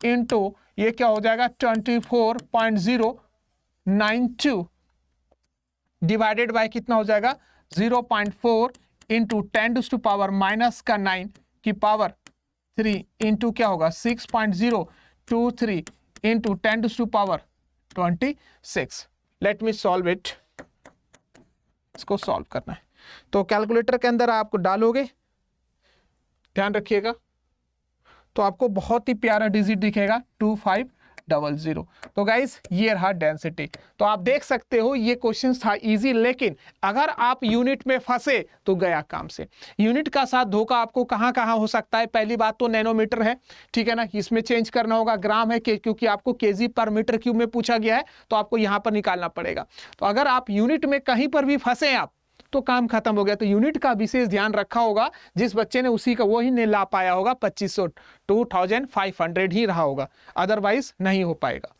इंटू ये क्या हो जाएगा 24.092 डिवाइडेड बाय कितना हो जाएगा 0.4 इंटू 10⁻9 की पावर 3 इंटू क्या होगा 6.023 into 10⁻26। Let me solve it, इसको सॉल्व करना है। तो कैलकुलेटर के अंदर आप डालोगे, ध्यान रखिएगा, तो आपको बहुत ही प्यारा डिजिट दिखेगा 2500। तो गाइस ये रहा डेंसिटी। तो आप देख सकते हो ये क्वेश्चन था इजी, लेकिन अगर आप यूनिट में फंसे तो गया काम से। यूनिट का साथ धोखा आपको कहां कहां हो सकता है, पहली बात तो नैनोमीटर है, ठीक है ना, इसमें चेंज करना होगा, ग्राम है क्योंकि आपको केजी पर मीटर क्यूब में पूछा गया है, तो आपको यहां पर निकालना पड़ेगा। तो अगर आप यूनिट में कहीं पर भी फंसे आप तो काम खत्म हो गया। तो यूनिट का विशेष ध्यान रखा होगा, जिस बच्चे ने उसी का वही नहीं ला पाया होगा, 2500 2500 ही रहा होगा, अदरवाइज नहीं हो पाएगा।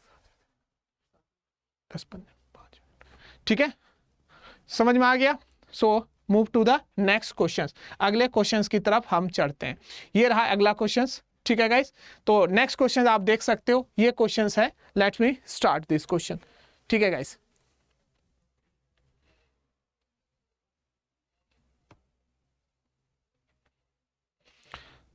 10-15 ठीक है, समझ में आ गया। So move to the next question, अगले क्वेश्चन की तरफ हम चढ़ते हैं। ये रहा अगला क्वेश्चन, ठीक है गाइस। तो नेक्स्ट क्वेश्चन आप देख सकते हो, ये क्वेश्चन है, let me start this question, ठीक है गाइस।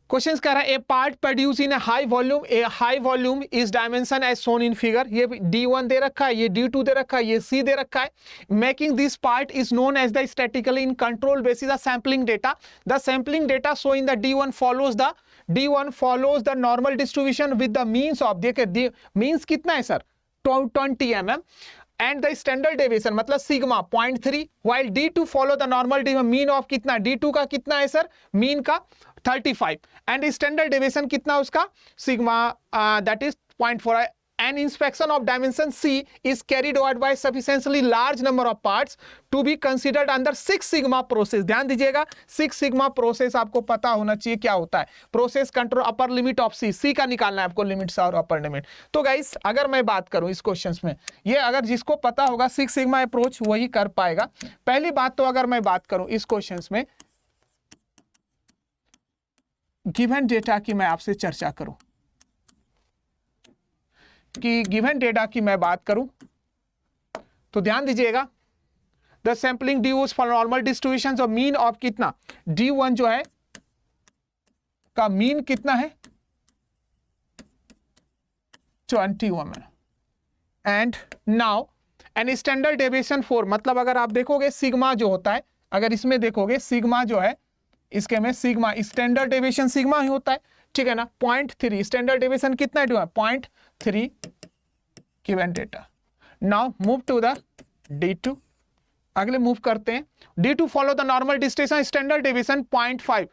क्वेश्चन कह रहा है a part produce in high volume is dimension as shown in figure. ये D1 दे रखा है, ये D2 दे रखा है, ये C दे रखा है। Making this part is known as the statically in control basis the sampling data. The sampling data show in the D1 follows the normal distribution with the means of, देखिए means कितना है sir 20 mm and the standard deviation मतलब sigma 0.3, while D2 follow the normal mean of कितना, D2 का कितना है sir mean का 35 and standard deviation कितना उसका sigma that is 0.4। An inspection of dimension C is carried out by sufficiently large number of parts to be considered under 6 sigma process। ध्यान दीजिएगा 6 sigma process आपको पता होना चाहिए क्या होता है। Process control upper limit of C का निकालना है आपको, लिमिट्स और अपर लिमिट। तो गाइस अगर मैं बात करूं इस क्वेश्चन में, ये अगर जिसको पता होगा 6 सिग्मा अप्रोच वही कर पाएगा। पहली बात तो अगर मैं बात करूं इस क्वेश्चन में, गिवन डेटा की मैं आपसे चर्चा करूं, कि गिवन डेटा की मैं बात करूं तो ध्यान दीजिएगा the sampling D use for normal distribution और मीन ऑफ कितना D1 जो है का मीन कितना है 21 and now an standard deviation 4, मतलब अगर आप देखोगे सिग्मा जो होता है, अगर इसमें देखोगे सिग्मा जो है इसके में सिग्मा, स्टैंडर्ड डेविएशन सिग्मा ही होता है, ठीक है ना। 0.3 स्टैंडर्ड डेविएशन कितना है, 0.3 given data. Now move to the D2, अगले मूव करते हैं। D2 follow the normal distance, standard deviation 0.5।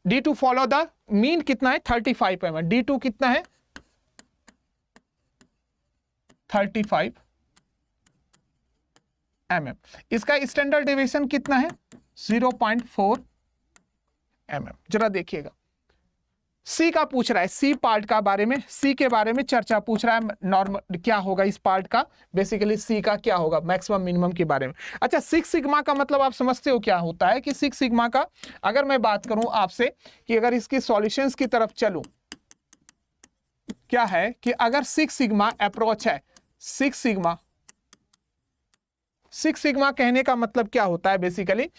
D2 follow the mean कितना है, 35 mm। D2 कितना है, 35 mm। इसका स्टैंडर्ड डेविएशन कितना है, 0.4 mm। जरा देखिएगा, सी का पूछ रहा है, सी पार्ट का बारे में, सी के बारे में चर्चा पूछ रहा है। नॉर्मल क्या होगा इस पार्ट का, बेसिकली सी का क्या होगा, मैक्सिमम मिनिमम के बारे में। अच्छा, 6 सिग्मा का मतलब आप समझते हो क्या होता है कि 6 सिग्मा का अगर मैं बात करूं आपसे कि अगर इसकी सॉल्यूशंस की तरफ चलूं, क्या है कि अगर 6 सिग्मा अप्रोच है, 6 सिग्मा कहने का मतलब क्या होता है, बेसिकली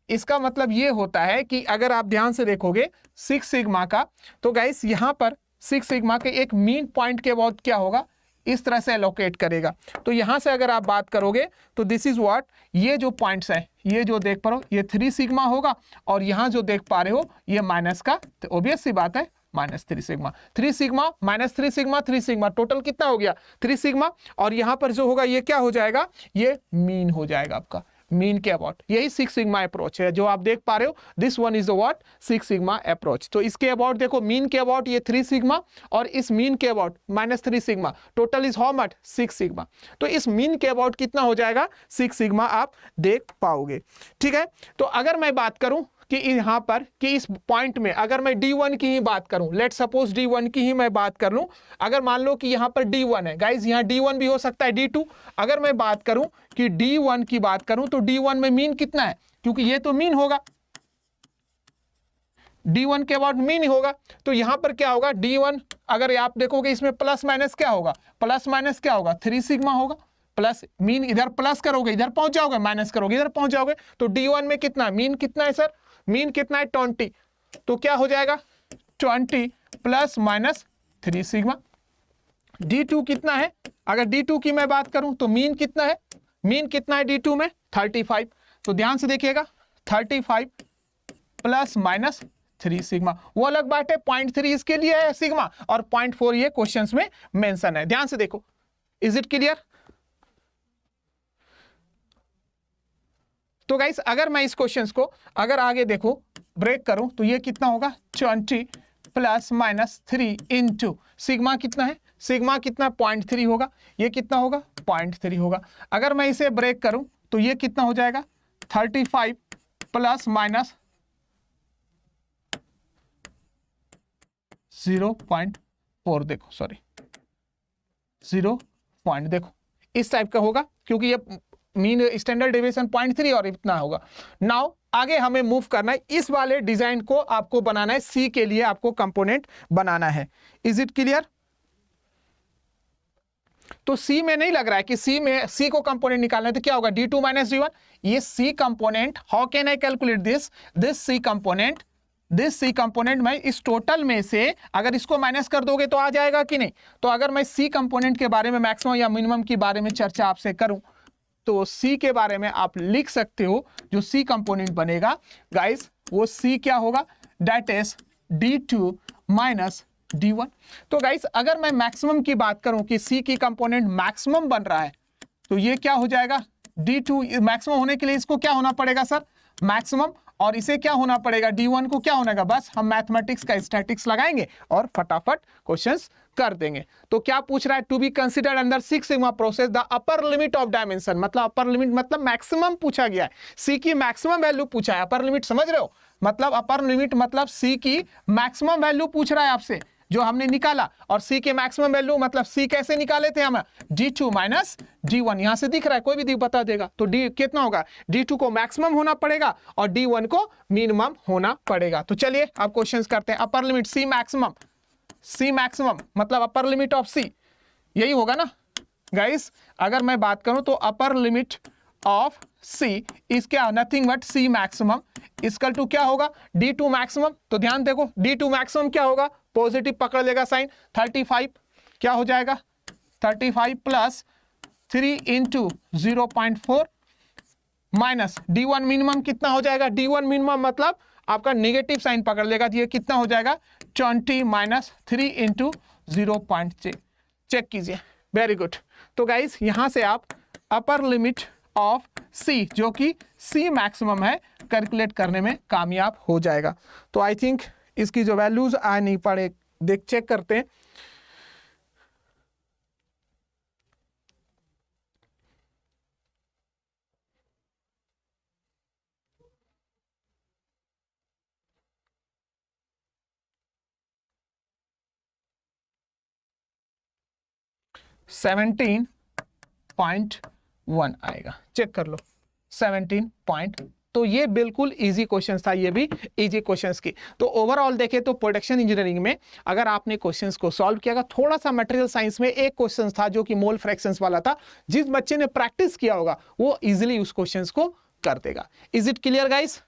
इसका मतलब ये होता है कि अगर आप ध्यान से देखोगे 6 सिग्मा का, तो गाइस यहां पर 6 सिग्मा के एक मीन पॉइंट के बाद क्या होगा, इस तरह से एलोकेट करेगा। तो यहां से अगर आप बात करोगे तो दिस इज व्हाट, ये जो पॉइंट्स है, ये जो देख पा रहे हो ये 3 सिग्मा होगा, और यहां जो देख पा रहे हो ये माइनस का, तो ऑब्वियस सी बात है -3 sigma, 3 sigma -3 sigma 3 sigma, total कितना हो गया 3 सिग्मा। और यहां पर जो होगा ये क्या हो जाएगा, ये मीन हो जाएगा आपका, मीन के अबाउट। यही 6 सिग्मा अप्रोच है जो आप देख पा रहे हो, this one is the what 6 sigma approach. तो इसके अबाउट देखो, मीन के अबाउट ये 3 सिग्मा, और इस मीन के about -3 sigma, total is how much 6 sigma. तो इस मीन के अबाउट कितना हो जाएगा, 6 सिग्मा आप देख पाओगे, ठीक है। तो अगर मैं बात करूं कि यहां पर कि इस पॉइंट में अगर मैं D1 की ही बात करूं, लेट सपोज D1 की ही मैं बात कर लूं, अगर मान लो कि यहां पर D1 है गाइज, यहां D1 भी हो सकता है D2। अगर मैं बात करूं कि D1 की बात करूं तो D1 में मीन कितना है, क्योंकि ये तो मीन होगा, D1 के बाद मीन होगा। तो यहां पर क्या होगा, D1 अगर आप देखोगे इसमें प्लस माइनस क्या होगा, प्लस माइनस क्या होगा, 3 सिग्मा होगा, प्लस मीन इधर प्लस करोगे इधर पहुंच जाओगे, माइनस करोगे इधर पहुंच जाओगे। तो D1 में कितना मीन कितना है सर, मीन कितना है 20, तो क्या हो जाएगा 20 प्लस माइनस 3 सिग्मा। D2 कितना है, अगर D2 की मैं बात करूं तो मीन कितना है, मीन कितना है D2 में 35। तो ध्यान से देखिएगा 35 प्लस माइनस 3 सिग्मा, वो अलग बात है, 0.3 इसके लिए है सिग्मा, और 0.4 ये क्वेश्चंस में मेंशन है। ध्यान से देखो, इज इट क्लियर। तो गाइस अगर मैं इस क्वेश्चंस को अगर आगे देखो ब्रेक करूं तो ये कितना होगा 20 प्लस माइनस 3 इंटू सिग्मा कितना है, सिग्मा कितना 0.3 होगा, ये कितना होगा 0.3 होगा। अगर मैं इसे ब्रेक करूं तो ये कितना हो जाएगा 35 प्लस माइनस 0.4, देखो सॉरी 0. देखो इस टाइप का होगा, क्योंकि ये मीन स्टैंडर्ड डेविएशन 0.3 और इतना होगा। नाउ आगे हमें मूव करना है, इस वाले डिजाइन को आपको बनाना है, सी के लिए आपको कंपोनेंट बनाना है। Is it clear. तो सी में नहीं लग रहा है कि सी में सी को कंपोनेंट निकालना है, तो क्या होगा D2 माइनस D1, ये C component, how can I calculate this C component मैं इस टोटल में से अगर इसको माइनस कर दोगे तो आ जाएगा कि नहीं। तो अगर मैं सी कंपोनेंट के बारे में मैक्सिमम या मिनिमम के बारे में चर्चा आपसे करूं तो सी के बारे में आप लिख सकते हो, जो सी कंपोनेंट बनेगा गाइस वो सी क्या होगा, that is D2 minus D1। तो गाइस अगर मैं मैक्सिमम की बात करूं कि सी की कंपोनेंट मैक्सिमम बन रहा है तो ये क्या हो जाएगा D2, मैक्सिमम होने के लिए इसको क्या होना पड़ेगा सर मैक्सिमम, और इसे क्या होना पड़ेगा D1 को क्या होना है, बस हम मैथमेटिक्स का स्टैटिक्स लगाएंगे और फटाफट क्वेश्चंस कर देंगे। तो क्या पूछ रहा है, to be considered under 6 sigma process the upper limit of dimension, मतलब अपर लिमिट मतलब मैक्सिमम पूछा गया है, सी की मैक्सिमम वैल्यू पूछा है। अपर लिमिट समझ रहे हो, मतलब अपर लिमिट मतलब सी की मैक्सिमम वैल्यू पूछ रहा है आपसे जो हमने निकाला, और सी के मैक्सिमम वैल्यू मतलब सी कैसे निकाले थे हम, D2 माइनस D1, यहां से दिख रहा है कोई भी बता देगा। तो डी कितना होगा, D2 को मैक्सिमम होना पड़ेगा और D1 को मिनिमम होना पड़ेगा। तो चलिए अब क्वेश्चंस करते हैं। अपर लिमिट सी मैक्सिमम मतलब अपर लिमिट ऑफ सी, यही होगा ना गाइस। अगर मैं बात करूं तो upper limit of C is क्या, nothing but C maximum equal to क्या होगा D2 मैक्सिमम। तो ध्यान देखो D2 मैक्सिमम क्या होगा, पॉजिटिव पकड़ लेगा साइन, 35 क्या हो जाएगा 35 plus 3 into 0.4 minus D1 minimum कितना हो जाएगा, D1 मिनिमम मतलब आपका नेगेटिव साइन पकड़ लेगा, तो ये कितना हो जाएगा 20 माइनस 3 इंटू 0.6। चेक कीजिए, वेरी गुड। तो गाइस यहां से आप अपर लिमिट ऑफ C जो कि C मैक्सिमम है कैलकुलेट करने में कामयाब हो जाएगा। तो आई थिंक इसकी जो वैल्यूज आ नहीं पड़े, देख चेक करते हैं। सेवनटीन 0.1 आएगा, चेक कर लो 17 तो ये बिल्कुल इजी क्वेश्चन था, ये भी इजी क्वेश्चंस की। तो ओवरऑल देखें तो प्रोडक्शन इंजीनियरिंग में अगर आपने क्वेश्चंस को सॉल्व किया, थोड़ा सा मटेरियल साइंस में एक क्वेश्चन था जो कि मोल फ्रैक्शंस वाला था, जिस बच्चे ने प्रैक्टिस किया होगा वो इजीली उस क्वेश्चंस को कर देगा। Is it clear guys?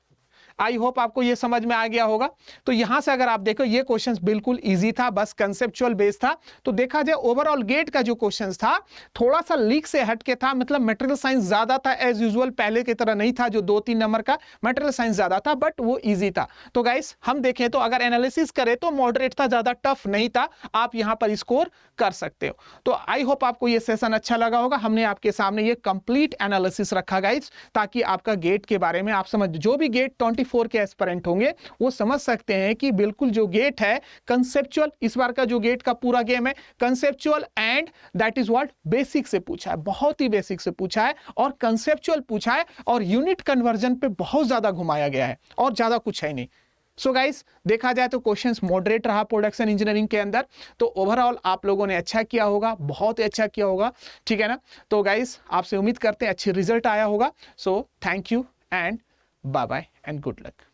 I hope आपको ये समझ में आ गया होगा। तो यहां से अगर आप देखो ये क्वेश्चंस बिल्कुल इजी था, बस कंसेप्चुअल बेस था। तो देखा जाए ओवरऑल गेट का जो क्वेश्चंस था थोड़ा सा लीक से हटके था, मतलब मटेरियल साइंस ज्यादा था, एज यूजुअल पहले की तरह नहीं था जो 2-3 नंबर का, मटेरियल साइंस ज्यादा था बट वो इजी था। तो गाइस हम देखें तो अगर एनालिसिस करें तो मॉडरेट था, ज्यादा टफ नहीं था, आप यहां पर स्कोर कर सकते हो। तो आई होप आपको ये सेशन अच्छा लगा होगा। हमने आपके सामने ये कंप्लीट एनालिसिस रखा गाइस, ताकि आपका गेट के बारे में आप समझ, जो भी गेट 24 के एस्पिरेंट होंगे वो समझ सकते हैं कि बिल्कुल जो गेट है कंसेप्चुअल, इस बार का जो गेट का पूरा गेम है conceptual and that is what basic से पूछा है, बहुत ही बेसिक से पूछा है और कंसेप्चुअल पूछा है और यूनिट कन्वर्जन पे बहुत ज्यादा घुमाया गया है और ज्यादा कुछ है नहीं। सो गाइस देखा जाए तो क्वेश्चंस मॉडरेट रहा प्रोडक्शन इंजीनियरिंग के अंदर। तो ओवरऑल आप लोगों ने अच्छा किया होगा, बहुत ही अच्छा किया होगा, ठीक है ना। तो गाइस आपसे उम्मीद करते हैं अच्छी रिजल्ट आया होगा। So thank you and bye bye and good luck.